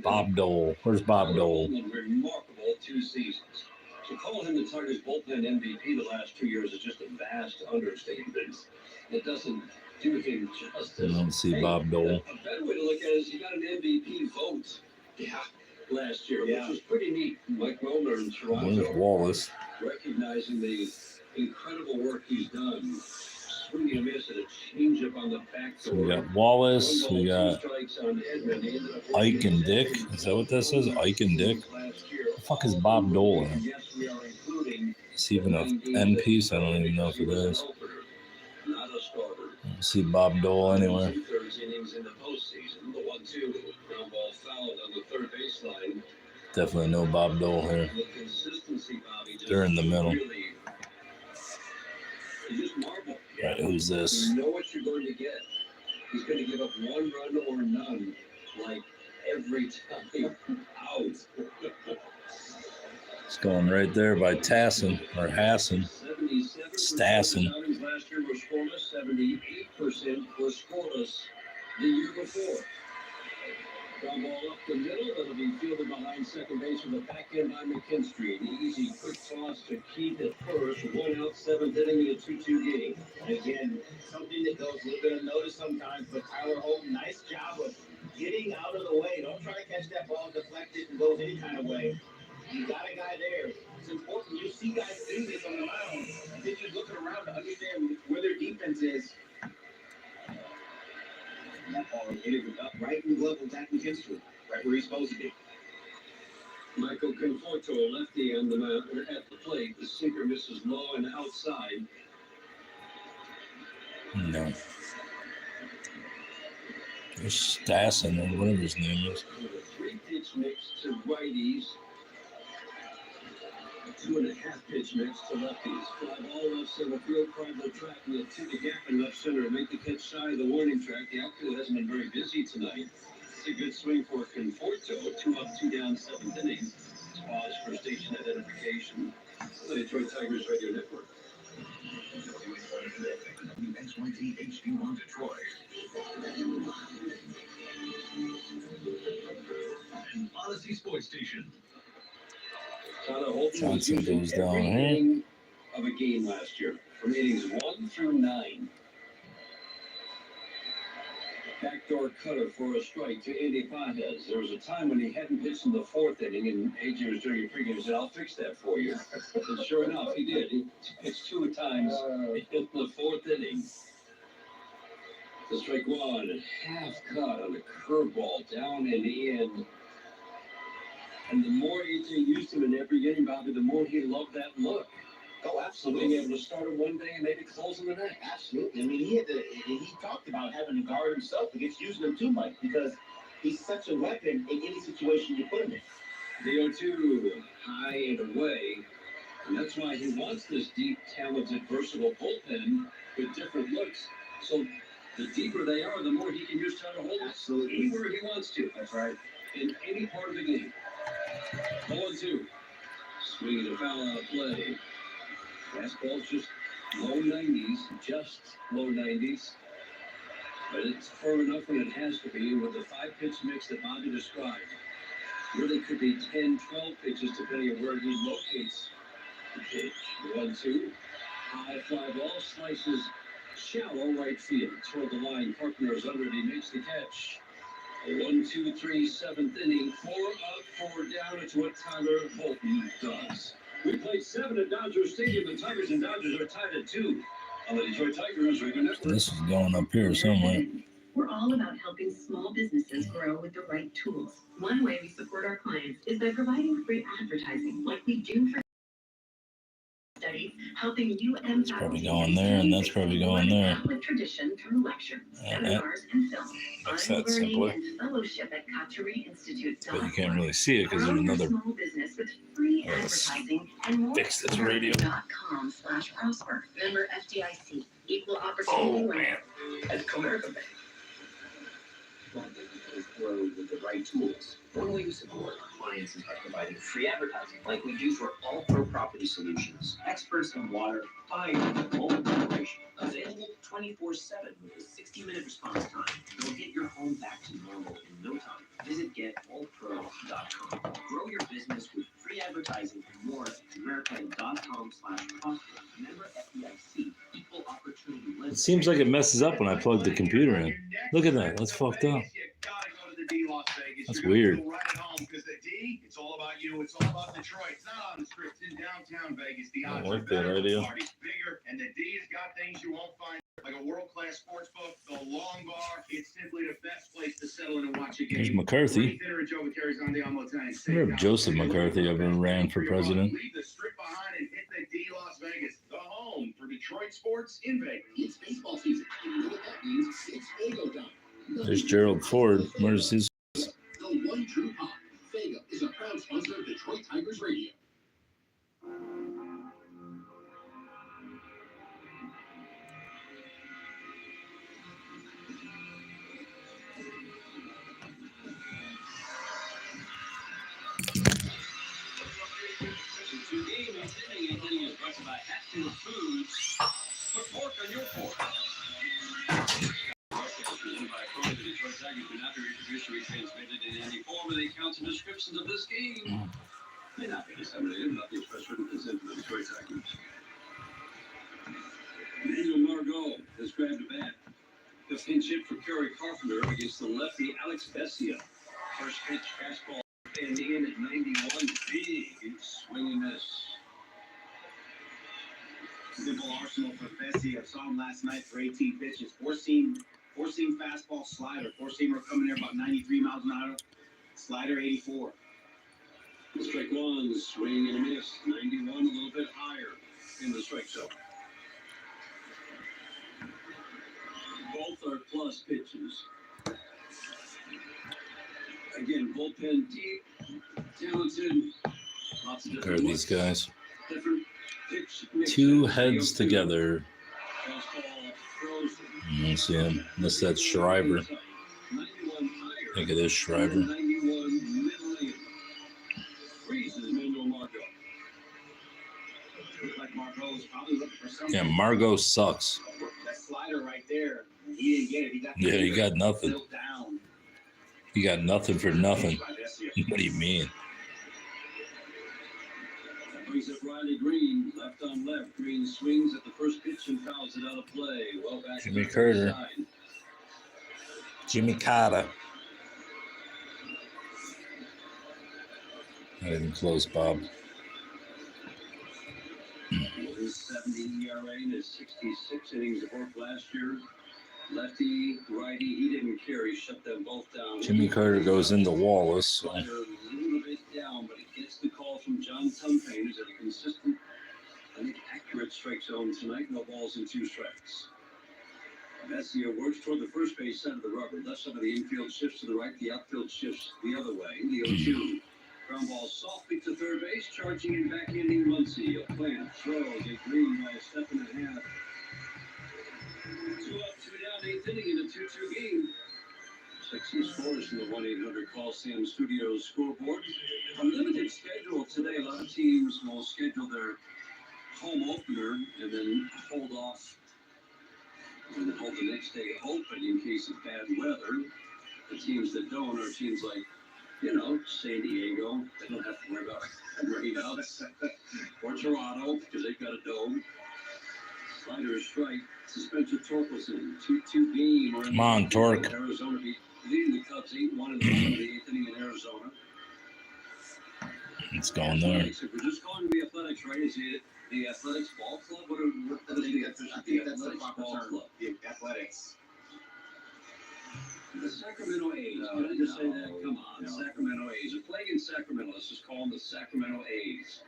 Bob Dole. Where's Bob Dole? Remarkable 2 seasons. To call him the Tigers bullpen MVP the last 2 years is just a vast understatement. It doesn't do him justice. I don't see Bob Dole. A better way to look at it is he got an MVP vote. Last year, which was pretty neat. Mike Milner in Toronto. Where's Wallace? Recognizing the incredible work he's done. Swinging a miss at a changeup on the back door. So we got Wallace. We got Ike and Dick. Is that what that says? Ike and Dick? The fuck is Bob Dole in? Is he even an end piece? I don't even know if it is. I don't see Bob Dole anywhere. Definitely no Bob Dole here. They're in the middle. Right, who's this? You know what you're going to get. He's going to give up 1 run or none, like every time. Out. It's going right there by Tassin or Hassan. Stassin. Last year were scoreless. 78% were scoreless the year before. Ground ball up the middle. That'll be fielded behind second base with a back end by McKinstry. An easy, quick toss to Keith at first. 1 out, 7th inning in a 2-2 game. Again, something that goes a little bit unnoticed sometimes, but Tyler Holt, nice job of getting out of the way. Don't try to catch that ball deflected and goes any kind of way. You got a guy there. It's important. You see guys do this on the mound. And then you're looking around to understand where their defense is. And that ball hit it up right in the glove of Zach McKinstry, right where he's supposed to be. Michael Conforto, lefty on the mound at the plate. The sinker misses low and outside. No. There's Stassin or whatever his name is. 3-pitch mix to righties. 2.5 pitch mix to lefties. Fly ball left center field, pride the track with to the gap in left center. Make the catch shy of the warning track. The outfield hasn't been very busy tonight. It's a good swing for Conforto. 2 up, 2 down, 7th inning. Pause for station identification. The Detroit Tigers Radio Network. WXYT HD1 Detroit. And Odyssey Sports Station. Johnson goes down every here. inning of a game last year, from innings 1 through 9. Backdoor cutter for a strike to Andy Pages. There was a time when he hadn't pitched in the 4th inning, and AJ was doing a pregame and said, "I'll fix that for you." And sure enough, he did. He pitched 2 times in the 4th inning. The strike 1, half cut on a curveball down and in. And the more AJ used him in every inning, Bobby, the more he loved that look. Oh, absolutely. Being able to start him one day and maybe close him the next. Absolutely. I mean, he talked about having to guard himself against using him too much because he's such a weapon in any situation you put him in. The 0-2, high and away. And that's why he wants this deep, talented, versatile bullpen with different looks. So the deeper they are, the more he can use Tyler Holt. Absolutely. Anywhere he wants to. That's right. In any part of the game. 0-2. Swinging a foul out of play. Fastball's just low 90s. Just low 90s. But it's firm enough when it has to be. And with the 5-pitch mix that Bobby described, really could be 10, 12 pitches depending on where he locates the pitch. 1-2. High fly ball slices shallow right field. Toward the line. Carpenter is under it. He makes the catch. 1, 2, 3, 7th inning. 4 up, 4 down. It's what Tyler Holton does. We played 7 at Dodger Stadium. The Tigers and Dodgers are tied at 2 on the Detroit Tigers Radio Network. This is going up here somewhere. We're all about helping small businesses grow with the right tools. One way we support our clients is by providing free advertising, like we do for studies, helping you and That's probably going there, and that's probably going there. Catholic tradition through lectures, seminars, and film. Makes Find that simpler. learning and fellowship at Kachari-Institute.org. But you can't really see it because there's Grow your another. small business with free Let's advertising and more. fix this radio. .com/prosper. Member FDIC. Equal Oh opportunity. man. At Comerica Bank, small businesses grow with the right tools. One way to support our clients is by providing free advertising, like we do for all pro property solutions. Experts in water, fire, and mold preparation. Available 24/7 with a 60-minute response time. They'll get your home back to normal in no time. Visit getallpro.com. Grow your business with free advertising and more at Comerica.com/prosper. Member FDIC. Equal opportunity. It seems like it messes up when I plug the computer in. Look at that. That's fucked up. That's weird. Right at home, because the D, it's all about you. It's all about Detroit. It's not on the strip. It's in downtown Vegas. The odds I like are that better, idea. the party's bigger, and the D's got things you won't find. Like a world-class sports book, the Long Bar. It's simply the best place to settle in and watch a game. There's McCarthy. I wonder if Joseph McCarthy ever ran for president. Leave the strip behind and hit the D Las Vegas, the home for Detroit sports in Vegas. It's baseball season. You know what that means? It's Fago time. There's Gerald Ford. Where's his? The one true pop. Fago is a proud sponsor of Detroit Tigers Radio. Put pork on your fork. Transmitted in any form of the accounts and descriptions of this game may not be disseminated without the express written consent of the Detroit Tigers. Daniel Margot has grabbed a bat. The pinch hit for Kerry Carpenter against the lefty Alex Bessia. First pitch fastball and in at 91. Big swing and miss. Simple arsenal for Bessie. I saw him last night for 18 pitches. Four-seam fastball slider. Four-seamer coming there about 93 miles an hour. Slider 84. Strike one, swing and a miss. 91, a little bit higher in the strike zone. Both are plus pitches. Again, bullpen deep, talented. Lots of Where are these guys? different pitch Two mixes. heads together. Fastball frozen. Let's see him. Unless that's Schreiber. 91 higher. I think it is Schreiber. 91 middle in. Freezes Manuel Margot. Like Marco's probably looking for something. Yeah, Margot sucks. That slider right there. He didn't get it. He got Yeah, he got nothing. filled down. He got nothing for nothing. By Bessie. What do you mean? That brings up Riley Green, left on left. Green swings at the first pitch and fouls it out of play. Well back Jimmy to the Carter. side. Jimmy Carter. Not even close, Bob. 170 ERA in his 66 innings of work last year. Lefty, righty, he didn't care. He shut them both down. Jimmy Carter goes into Wallace. So. Slider a little bit down, but he gets the call from John Tumpane, who's at a consistent, I think, accurate strike zone tonight. No balls and two strikes. Bessia works toward the first base side of the rubber. Left side of the infield shifts to the right. The outfield shifts the other way. The 0-2. Ground ball softly to third base. Charging and backhanding Muncy. A plant throws a Green by a step and a half. 2 up, 2 down, 8th inning in a 2-2 game. Checks some scores from the 1-800-CALL SAM Studios scoreboard. A limited schedule today. A lot of teams will schedule their home opener and then hold off and then hold the next day open in case of bad weather. The teams that don't are teams like, San Diego. They don't have to worry about rainouts. Or Toronto, because they've got a dome. Slider is strike. Suspension Torkelson. 2-2 game. Come on, Torque. Arizona leading the Cubs 8-1 in the 8th inning in Arizona. It's going there. If we're just calling the Athletics, right? Is it the Athletics Ball Club? What is the I think that's the proper term. The Athletics. The Sacramento A's. Can I just say that? Come on, Sacramento A's. A plague in Sacramento. Let's just call them the Sacramento A's.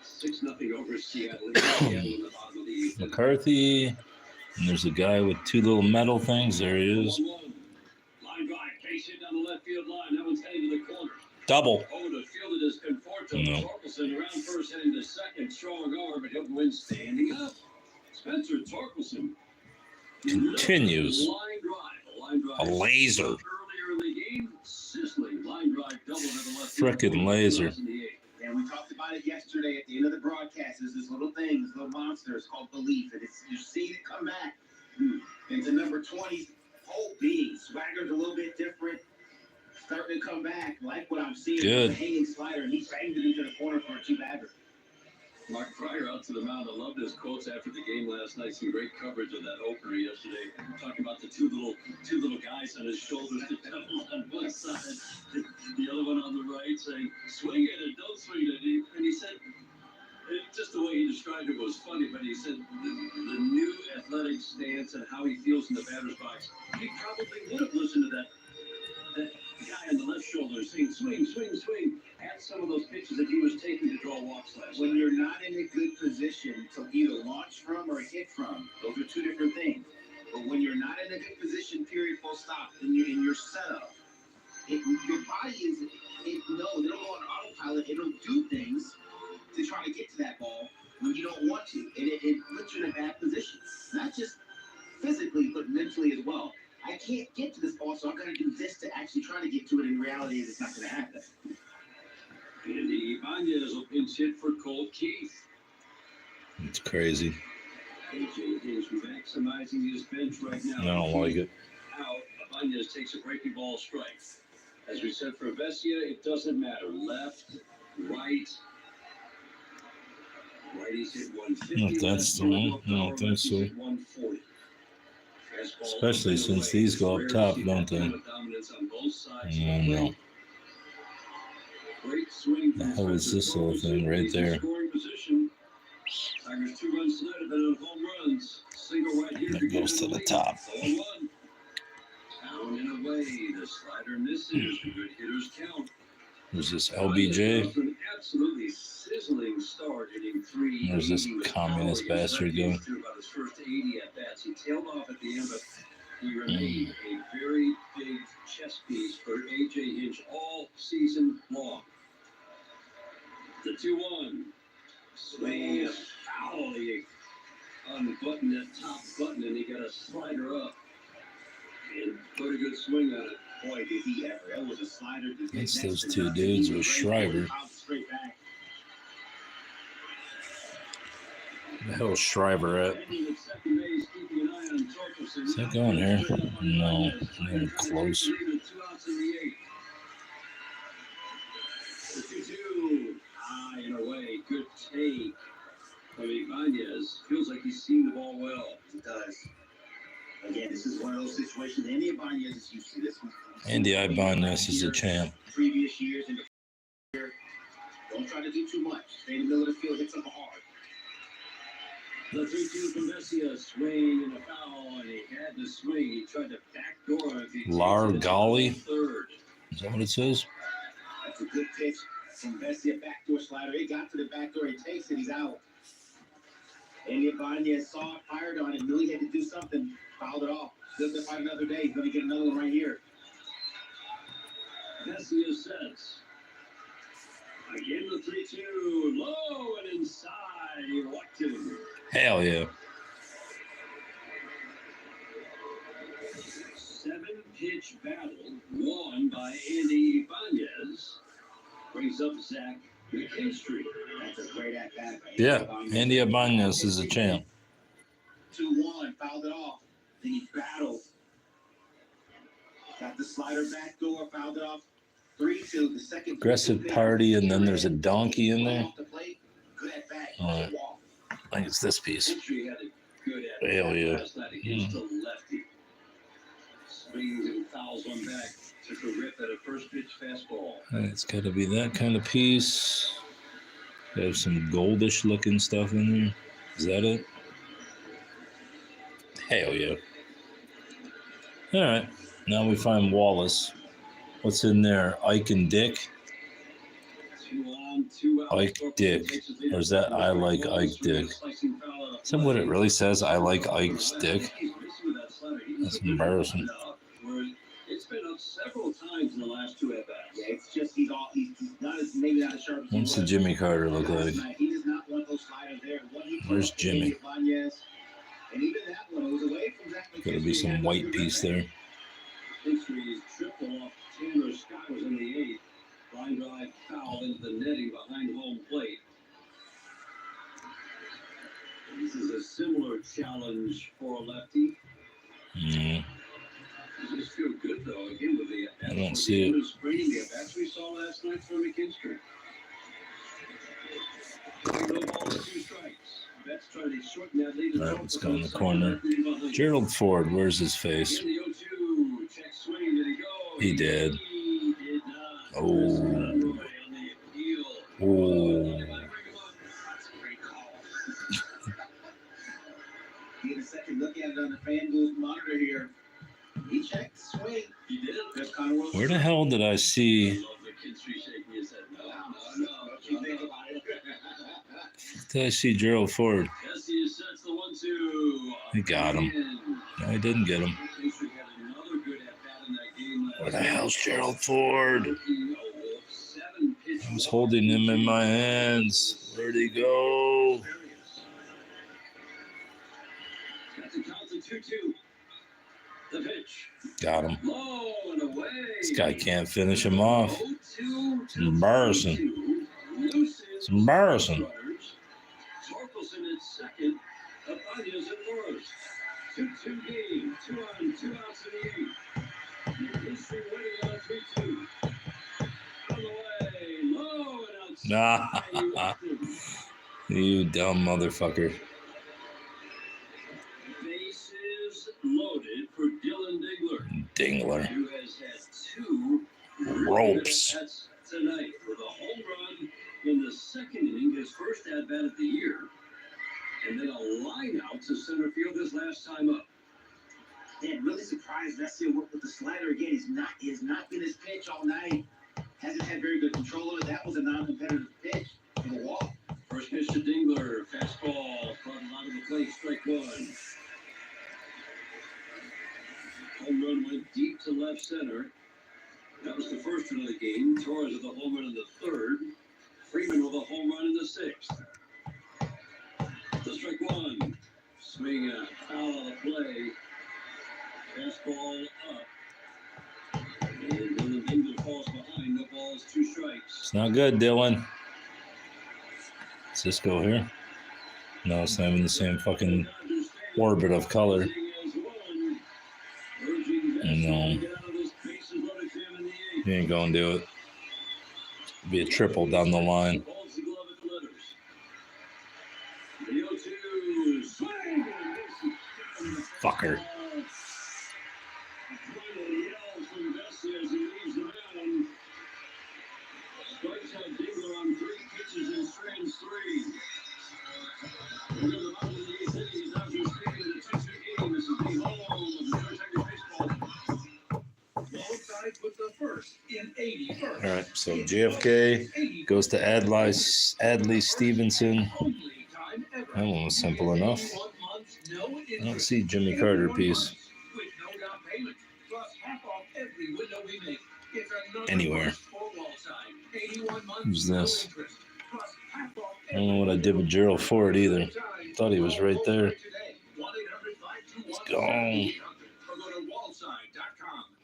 6-0 over Seattle. Seattle in the bottom of the eighth. McCarthy. And there's a guy with two little metal things. There he is. 1-1. Line drive. Case hit down the left field line. That one's heading to the corner. Double. Oh, the fielder is Conforto. No. Torkelson around first, heading to second. Strong arm, but he'll win standing up. Spencer Torkelson Continues. Line drive. A laser. Earlier in the game, sizzling line drive double to the left. Frickin' laser. And we talked about it yesterday at the end of the broadcast. There's this little thing, this little monster. It's called belief. And you're seeing it come back. Into number 20's whole being. Swagger's a little bit different. Starting to come back. Like what I'm seeing. Good. The hanging slider. And he banged it into the corner for a 2-bagger. Mark Fryer out to the mound. I loved his quotes after the game last night. Some great coverage of that opener yesterday. Talking about the two little guys on his shoulders, the devil on one side, the other one on the right, saying, "Swing it and don't swing it." And he said, just the way he described it was funny, but he said the new athletic stance and how he feels in the batter's box. He probably would have listened to that guy on the left shoulder saying, "Swing, swing, swing," at some of those pitches that he was taking to draw walks last When night. you're not in a good position to either launch from or hit from, those are two different things. But when you're not in a good position, period, full stop, in your setup, your body is, no, they don't go on autopilot. It'll do things to try to get to that ball when you don't want to. And it puts you in a bad position. Not just physically, but mentally as well. I can't get to this ball, so I'm going to do this to actually try to get to it. In reality, it's not going to happen. Andy Ibanez will pinch hit for Colt Keith. It's crazy. AJ is maximizing his bench right now. I don't like it. Out, Ibanez takes a breaking ball strike. As we said for Vesia, it doesn't matter. Left, right. Righties hit 150. If that's the one, I don't think so. 140. Especially since these go up top, don't they? I don't know. The hell is this little thing right there? Tigers 2 runs tonight have been on home runs. Single right here. That goes to the top. 0-1. Down and away. The slider misses. The good hitters count. There's this LBJ. An absolutely sizzling start, hitting 3. There's this communist bastard going. About his first 80 at bats. He tailed off at the end, but he remained a very big chess piece for AJ Hinch all season long. The 2-1. Swing and foul. He unbuttoned that top button and he got a slider up. And put a good swing on it. Boy, did he ever. That was a slider. It's those two dudes with Shriver. Straight back. The hell is Shriver at? Is that going here? No, not even close. The 2-2. High and away. Good take. Ibanez feels like he's seen the ball well. He does. Again, this is one of those situations. Andy Ibanez is used to this one. Andy Ibanez is a champ. Previous years in the year, don't try to do too much. Stay in the middle of the field, hit something hard. The 3-2 from Vesia, swing and a foul, and he had to swing. He tried to backdoor it. Largali? Third. Is that what it says? That's a good pitch from Vesia, backdoor slider. He got to the backdoor, he takes it, he's out. Andy Ibanez saw it, fired on it, knew he had to do something, fouled it off. Still to fight another day. He's going to get another one right here. Vesia sets. Again, the 3-2, low and inside. He walked him. Hell yeah. 7-pitch battle won by Andy Ibanez. Brings up Zach McKinstry. That's a great at-bat. Yeah, Andy Ibanez is a champ. 2-1, fouled it off. Then he battled. Got the slider backdoor, fouled it off. 3-2, the second. Aggressive party, and then there's a donkey in there. Off the plate, good at bat. All right. I think it's this piece. McKinstry had a good at Hell yeah. last night against the lefty. Swings and fouls one back. Took a rip at a first pitch fastball. It's got to be that kind of piece. Have some goldish looking stuff in there. Is that it? Hell yeah. All right. Now we find Wallace. What's in there? Ike and Dick? 2 on, 2 out. Ike Dick. Or is that I like Ike Dick? Is that what it really says? I like Ike's Dick? That's embarrassing. It's been up several times in the last 2 at-bats. Yeah, it's just he's not as maybe not as sharp as What's the Jimmy Carter look like? He does not want those sliders there. Where's Jimmy? And even that one, it was away from Zach McKinstry. Gotta be some white piece there. McKinstry's triple off Chandler Scott was in the 8th. Line drive foul into the netting behind home plate. This is a similar challenge for a lefty. Mm. You just feel good though again with the. I don't see it. The at-bats we saw last night for McKinstry. No balls, 2 strikes. Betts trying to shorten that lead. All right, let's go in the corner. Gerald Ford, where's his face? He did. Oh. Oh. Get a second look at it on the FanDuel monitor here. He checked the swing. He did. Where the hell did I see? Did I see Gerald Ford? He got him. No, he didn't get him. Where the hell's Gerald Ford? I was holding him in my hands. Where'd he go? Got him. This guy can't finish him off. It's embarrassing. It's embarrassing. Torkelson at second. Abadia's at first. 2-2 game. 2 on, 2 outs in the 8th. History winning on 3-2. On the way. Low and outside. You dumb motherfucker. Bases loaded for Dylan Dingler. who has had 2 Ropes. at-bats tonight with a home run in the 2nd inning, his first at-bat of the year, and then a line out to center field his last time up. Man, really surprised Vessia worked with the slider again. He has not been his pitch all night. Hasn't had very good control of it. That was a non-competitive pitch for the walk. First pitch to Dingler, fastball, caught out of the plate, strike 1. Home run went deep to left center. That was the first run of the game. Torres with a home run in the 3rd. Freeman with a home run in the 6th. The strike 1. Swing out, foul of the play. Fastball up. And Dylan Dingler falls behind. No balls, 2 strikes. It's not good, Dylan. Does this go here? No, it's not even the same fucking orbit of color. No. He ain't gonna do it. Be a triple down the line. Fucker. Strikes out Dingler on 3 pitches and strands 3. We're going to the bottom of the 8th inning. Now you're speaking in the 2-2 game. This is the home of the Detroit Tigers baseball. Both sides with the first in 81st. All right, so JFK goes to Adley Stevenson. That one was simple enough. I don't see Jimmy Carter piece anywhere. Who's this? I don't know what I did with Gerald Ford either. Thought he was right there. It's gone.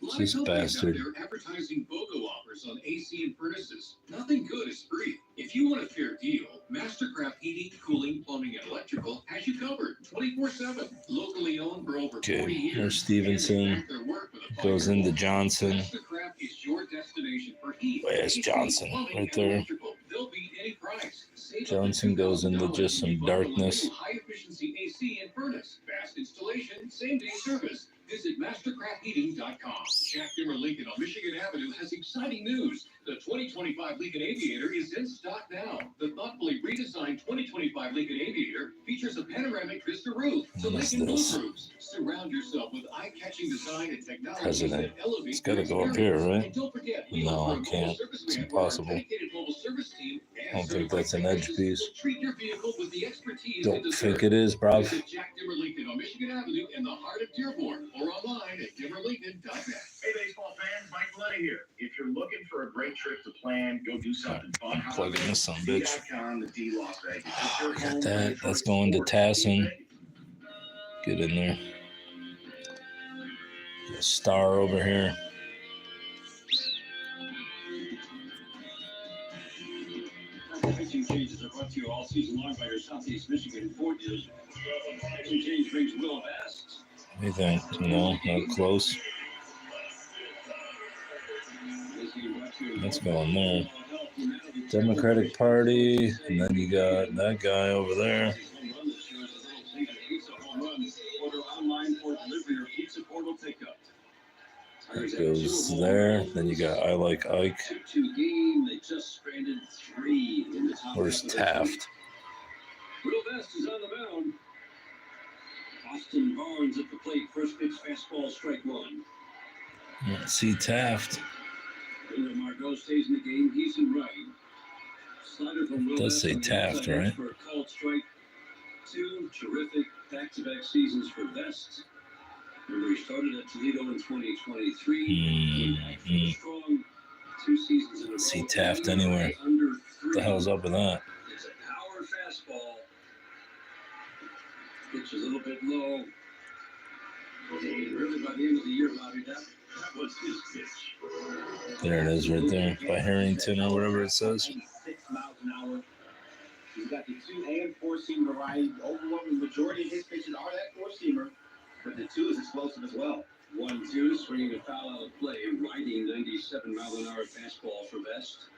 What's this bastard? They're advertising BOGO offers on AC and furnaces. Nothing good is free. If you want a fair deal, Mastercraft Heating, Cooling, Plumbing, and Electrical has you covered 24/7. Locally owned for over 40 years. Here's Stevenson. Goes into Johnson. Mastercraft is your destination for heat. Where's Johnson? Right there. They'll beat any price. Johnson goes into just some darkness. High efficiency AC and furnace. Fast installation, same day service. Visit mastercraftheating.com. Jack Dimmer Lincoln on Michigan Avenue has exciting news. The 2025 Lincoln Aviator is in stock now. The thoughtfully redesigned 2025 Lincoln Aviator features a panoramic vista roof to What's Lincoln this? roofs. Surround yourself with eye-catching design and technology President. that elevate It's got to your go up here, experience. right? And don't forget, we No, offer a I mobile can't. service It's van where our impossible. dedicated mobile service team I don't think that's an edge piece. will treat your vehicle with the expertise Don't it think deserves. it is, bro. Visit Jack Dimmer Lincoln on Michigan Avenue in the heart of Dearborn or online at dimmerlincoln.net. Hey, baseball fans, Mike Lenny here. If you're looking for a great trip to plan, go do something fun. How Plug about in this son of a bitch. D.com, the D Las Vegas. It's your Got home for that. your That's choice going to sports. Tassin. Get in there. A star over here. Pitching changes are brought to you all season long by your Southeast Michigan Ford dealers. Pitching change brings Will Vest. What do you think? No, not close. Let's go in there. Democratic Party, and then you got that guy over there. That goes there. Then you got I Like Ike. Where's Taft? Will Vest is on the mound. Austin Barnes at the plate. First pitch fastball, strike one. Let's see Taft. Margot stays in the game. He's in right. Slider from Will Does say Vest on the Taft, outside edge right? for a called strike two. Terrific back-to-back seasons for Vest. Remember, he started at Toledo in 2023. Strong 2 seasons in a row. See Taft anywhere. What the hell's up with that? It's a power fastball. Pitch a little bit low. Really, by the end of the year, Bobby, that was his pitch. There it is right there. By Harrington or whatever it says. 6 miles an hour. He's got the 2 and 4-seam variety. Overwhelming majority of his pitches are that 4-seamer, but the 2 is explosive as well. 1-2, swinging a foul out of play, riding 97-mile-an-hour fastball for Vest.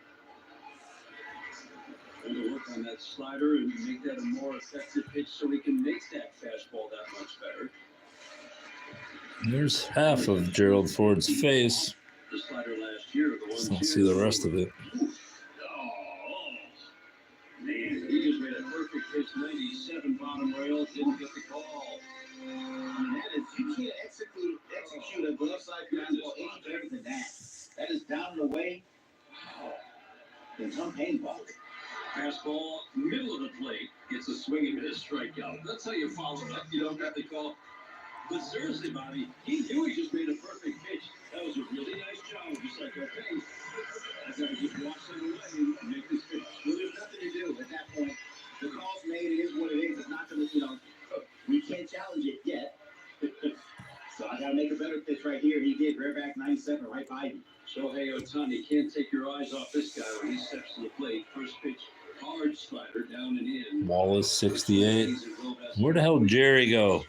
Going to work on that slider and make that a more effective pitch so he can make that fastball that much better. There's half of Gerald Ford's face. The slider last year, the Just don't see the rest of it. Oh, man, he just made a perfect pitch, 97 bottom rail, didn't get the call. And that is, you can't execute a glove side fastball any better than that. That is down and away. It's unpainful. Fastball, middle of the plate, gets a swing and a strikeout. That's how you follow it up. You don't got the call. But seriously, Bobby, he knew he just made a perfect pitch. That was a really nice job. Just like, okay, I gotta just watch it away and make this pitch. Well, there's nothing to do at that point. The call's made. It is what it is. It's not going to, we can't challenge it yet. So I got to make a better pitch right here. He did. Rear back 97 right by him. Shohei Ohtani, can't take your eyes off this guy when he steps to the plate. First pitch, hard slider down and in. Wallace 68. Where the hell did Jerry go?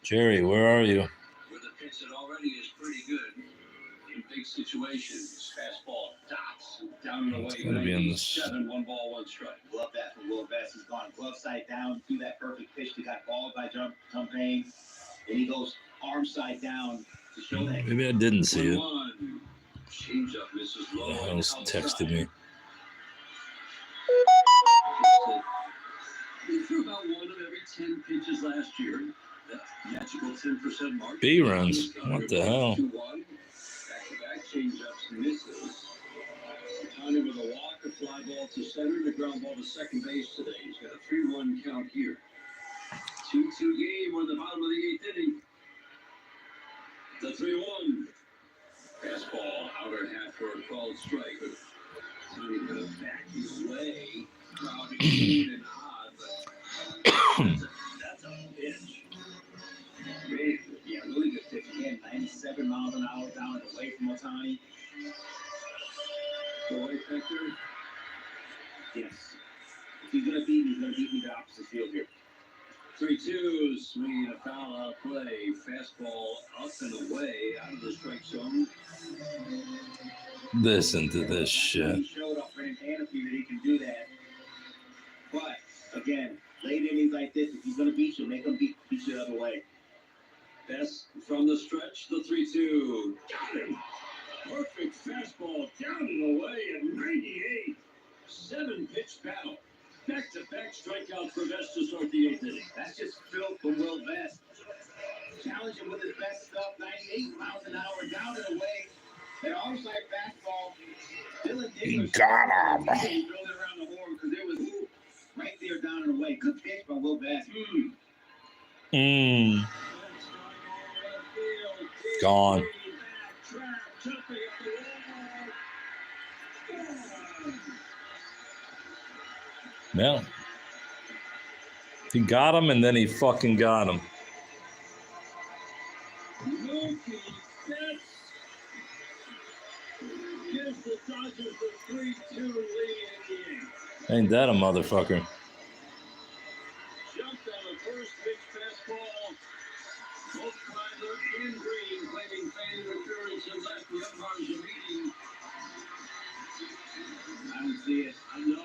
Jerry, where are you? Where the pitch that already is pretty good in big situations. Fastball dots down and away. It's gonna be on this. 7, 1 ball, 1 strike. Love that from Will Vest. He's gone glove side down to that perfect pitch. He got balled by Jumping. And he goes arm side down to show that. Maybe I didn't see it. Change up, Mrs. Who Lowe. the hell's texted me? He threw about 1 of every 10 pitches last year. That magical 10% mark. B runs. What the hell? 2-1. Back-to-back change-ups misses. Ohtani with a walk, a fly ball to center, the ground ball to second base today. He's got a 3-1 count here. 2-2 game. We're in the bottom of the 8th inning. The 3-1. Fastball, outer half for a called strike. Ohtani could have backed his way. Crowd excited and odd, but that's a pitch. Yeah, really good pitch again. 97 miles an hour down and away from Ohtani. Boy, Hector. Yes. If he's going to beat me, he's going to beat me the opposite field here. 3-2, swinging a foul out play. Fastball up and away out of the strike zone. Listen to this shit. He showed up for Anthony that he can do that. But, again, late innings like this, if he's going to beat you, make him beat you the other way. Best from the stretch, the 3-2. Got him. Perfect fastball down and away at 98. 7-pitch battle. Back-to-back strikeouts for Vest to start the 8th inning. That's just Phil from Will Vest. Challenge him with his best stuff, 98 miles an hour, down and away. An onside fastball. Dylan Diggs Got him. He drove it around the horn because it was right there, down and away. Good pitch by Will Vest. Gone. Well, he got him, and then he fucking got him. Ain't that a motherfucker? Jumped on the first pitch fastball. Both Kreiser and Green claiming fan interference and left the umpires a meeting. I don't see it. I know.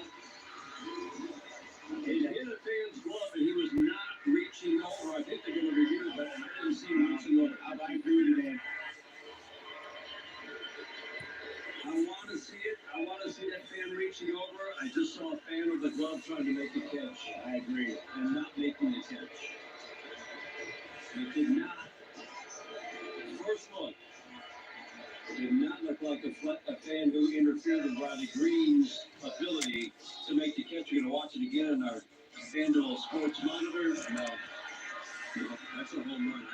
He hit a fan's glove and he was not reaching over. I think they're going to review it, but I didn't see him reaching over. I agree with you, man. I want to see it. I want to see that fan reaching over. I just saw a fan with the glove trying to make the catch. I agree. And not making the catch. It did not. First look. It did not look like a fan who interfered with Riley Green's ability to make the catch. You're going to watch it again in our FanDuel Sports Monitor. No. That's a home run.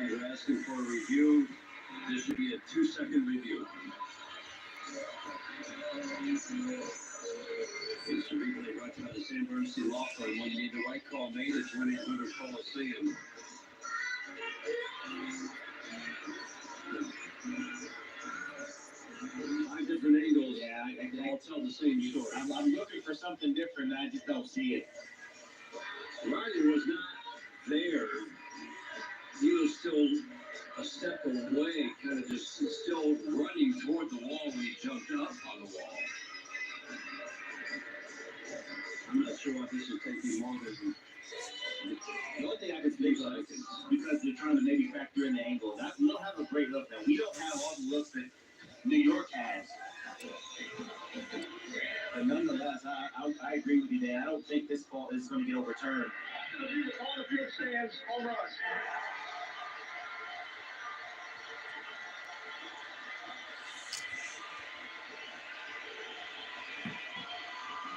You're asking for a review. This should be a 2-second review. It's a replay brought to you by the San Bernstein Law Firm. When you need the right call made, it's 1-800 Coliseum. 5 different angles. Yeah, They all tell the same story. I'm looking for something different, and I just don't see it. Riley was not there. He was still a step away, kind of just still running toward the wall when he jumped up on the wall. I'm not sure why this is taking longer than The only thing I can think of is because they're trying to maybe factor in the angle. We don't have a great look now. We don't have all the looks that New York has. But nonetheless, I agree with you, Dan. I don't think this ball is going to get overturned. all the field stands, home run.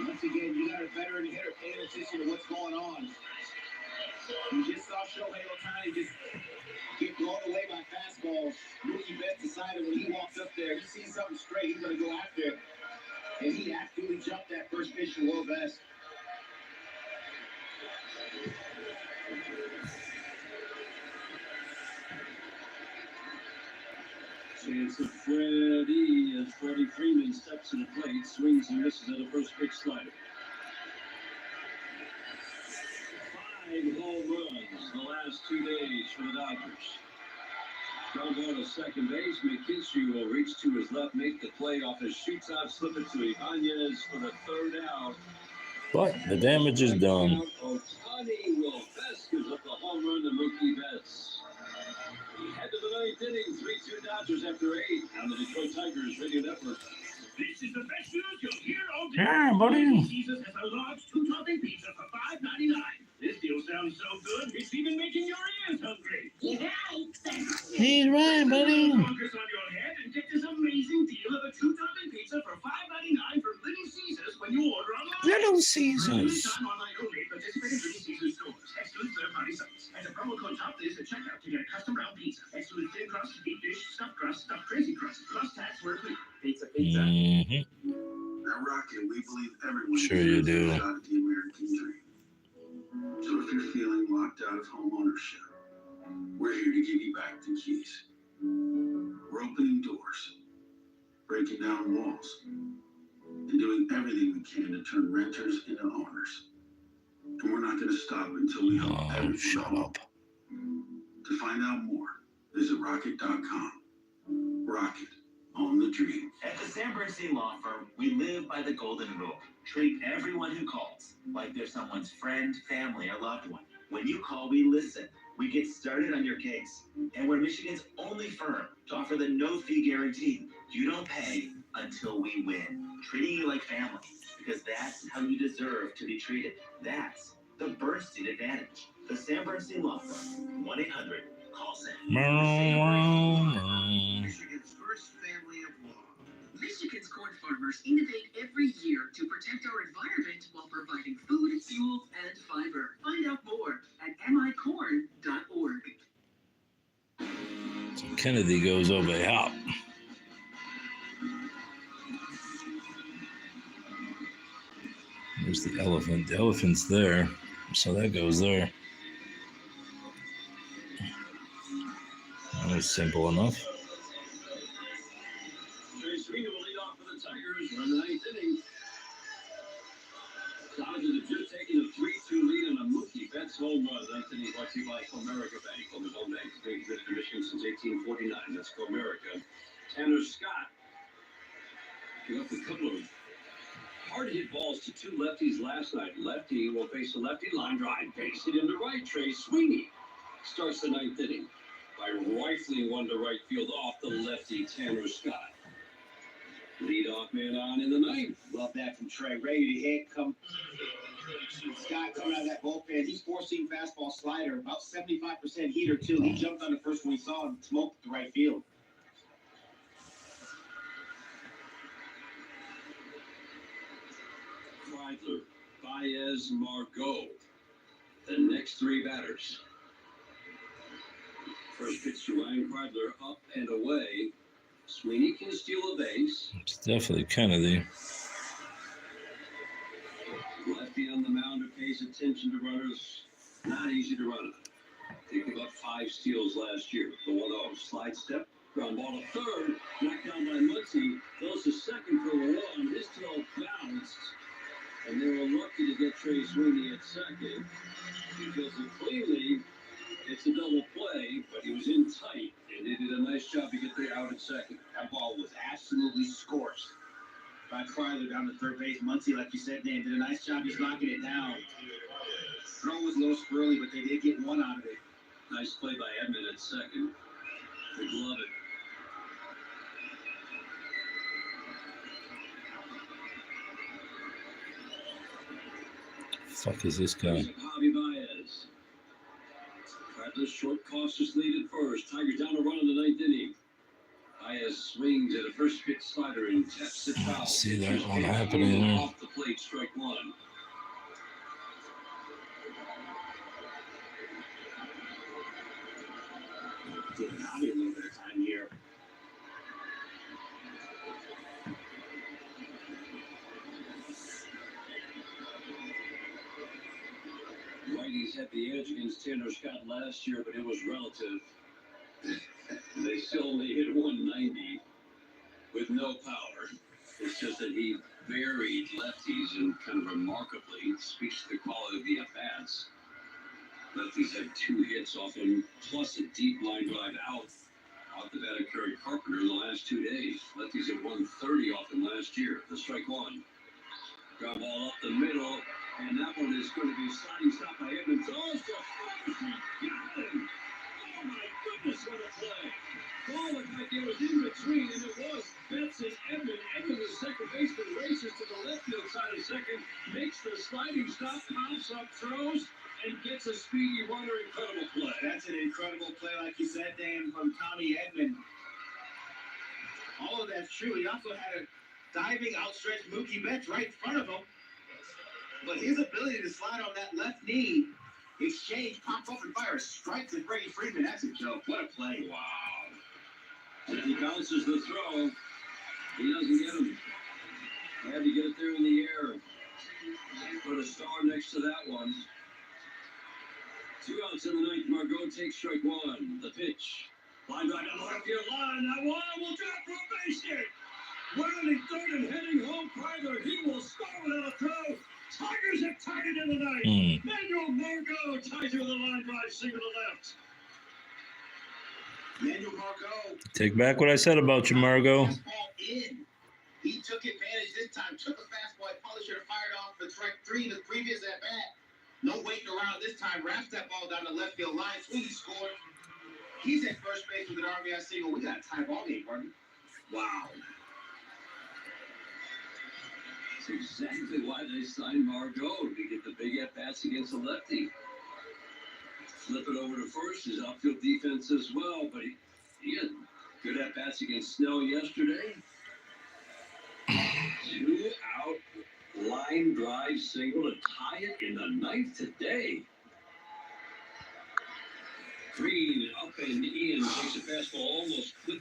Once again, you got a veteran hitter paying attention to what's going on. You just saw Shohei Ohtani just get blown away by fastballs. Mookie Betts decided when he walked up there, he sees something straight, he's going to go after it. And he actually jumped that first pitch to Will Vest. Chance of Freddie, as Freddie Freeman steps to the plate, swings and misses at a first pitch slider. 5 home runs the last 2 days for the Dodgers. Ground ball to second base. McKinstry will reach to his left, make the play off his shoots out, slip it to Ibanez for the 3rd out. But the damage is done. Ohtani will Vest gives up the home run to Mookie Betts. Head to the 9th inning, 3-2 Dodgers after 8 on the Detroit Tigers Radio Network. This is the best news you'll hear all day. Yeah, buddy. Jesus has a large 2-topping pizza for $5.99. This deal sounds so good, it's even making your ears hungry. He's right, buddy. Focus on your head and get this amazing deal of a 2-topping pizza for $5.99 from Little Caesars when you order online. Little Limited Caesars. time online only. Participating Little Caesars stores. Exclude third-party sites. Enter promo code TOP-THIS at checkout to get a custom round pizza. Exclude thin crust, deep dish, stuffed crust, stuffed crazy crust, plus tax where free. Pizza. Mm-hmm. At Rocket, we believe everyone Sure you do. deserves a shot at the American dream. So if you're feeling locked out of home ownership, we're here to give you back the keys. We're opening doors, breaking down walls, and doing everything we can to turn renters into owners. And we're not going to stop until we help Oh, everyone. shut up. To find out more, visit rocket.com. Rocket, own the dream. At the San Bernstein Law Firm, we live by the golden rule. Treat everyone who calls like they're someone's friend, family, or loved one. When you call, we listen. We get started on your case. And we're Michigan's only firm to offer the no-fee guarantee. You don't pay until we win. Treating you like family, because that's how you deserve to be treated. That's the Bernstein advantage. The Sam Bernstein Law Firm. 1-800-CALL-SAM. Michigan's first family of law. Michigan's corn farmers innovate every year to protect our environment while providing food, fuel, and fiber. Find out more at micorn.org. So Kennedy goes over the top. There's the elephant. The elephant's there, so that goes there. That was simple enough. Trey Sweeney will lead off for the Tigers. We're in the ninth inning. Dodgers have just taken a 3-2 lead on a Mookie Betts home run. Ninth inning brought to you by Comerica Bank. Home home bank has been committed to Michigan since 1849. That's Comerica. Tanner Scott gave up a couple of hard-hit balls to two lefties last night. Lefty will face a lefty line drive, base it into right. Trey Sweeney starts the ninth inning by rifling one to right field off the lefty Tanner Scott. Leadoff man on in the ninth. Love that from Trey. Ready to hit. Scott coming out of that bullpen. He's four-seam fastball slider, about 75% heater, too. He jumped on the first one he saw and smoked the right field. Kreidler, Baez, Margot. The next three batters. First pitch to Ryan Kreidler, up and away. Sweeney can steal a base. It's definitely Kennedy. Lefty on the mound who pays attention to runners. Not easy to run. They gave up 5 steals last year. The 1-0 slide step. Ground ball to third. Knocked down by Muncy. Goes to second for 1. This throw bounced. And they were lucky to get Trey Sweeney at second. He feels it cleanly. It's a double play, but he was in tight, and they did a nice job to get the out at second. That ball was absolutely scorched by Kreidler down to third base. Muncy, like you said, Dan, did a nice job just knocking it down. Throw was a little squirrely, but they did get one out of it. Nice play by Edmund at second. They love it. Fuck is this guy? Javi Baez. Kreidler's short, cautious lead at first. Tigers down a run in the ninth inning. Baez swings at a first pitch slider and taps it foul. See that one happening there. Off the plate, strike one. Giving Javi a little bit of time here. Righties had the edge against Tanner Scott last year, but it was relative. They still only hit 190 with no power. It's just that he buried lefties and kind of remarkably speaks to the quality of the at-bats. Lefties had 2 hits off him, plus a deep line drive out the bat of Kerry Carpenter in the last 2 days. Lefties had 130 off him last year. The strike one. Ground ball up the middle, and that one is going to be sliding stop by Edmund. Throws to first. He got him. Oh my goodness, what a play. Ball looked like it was in between, and it was. Betts and Edmund. Edmund, the second baseman, races to the left field side of second, makes the sliding stop, pops up, throws, and gets a speedy runner. Incredible play. That's an incredible play, like you said, Dan, from Tommy Edmund. All of that's true. He also had a diving, outstretched Mookie Betts right in front of him. But his ability to slide on that left knee, exchange, pop up and fire a strike to Freddie Freeman. That's a joke. What a play. Wow. And he bounces the throw. He doesn't get him. Had to get it there in the air. Put a star next to that one. 2 outs in the ninth. Margot takes strike one. The pitch. Line drive down the left field line. That one will drop for a base hit. Rounding third and heading home. Kreidler, he will score without a throw. Tigers have tied it in the ninth. Manuel Margot ties it with a line drive single to left. Manuel Margot. Take back what I said about you, Margot. Fastball in. He took advantage this time. Took a fastball. I probably should have fired off the strike 3 the previous at bat. No waiting around this time. Wraps that ball down the left field line. Sweeney scored. He's at first base with an RBI single. We got a tie ball game, partner. Wow. That's exactly why they signed Margot, to get the big at-bats against the lefty. Flip it over to first, his outfield defense as well, but he had good at-bats against Snell yesterday. 2-out line drive single to tie it in the ninth today. Green up and in, takes a fastball almost clipped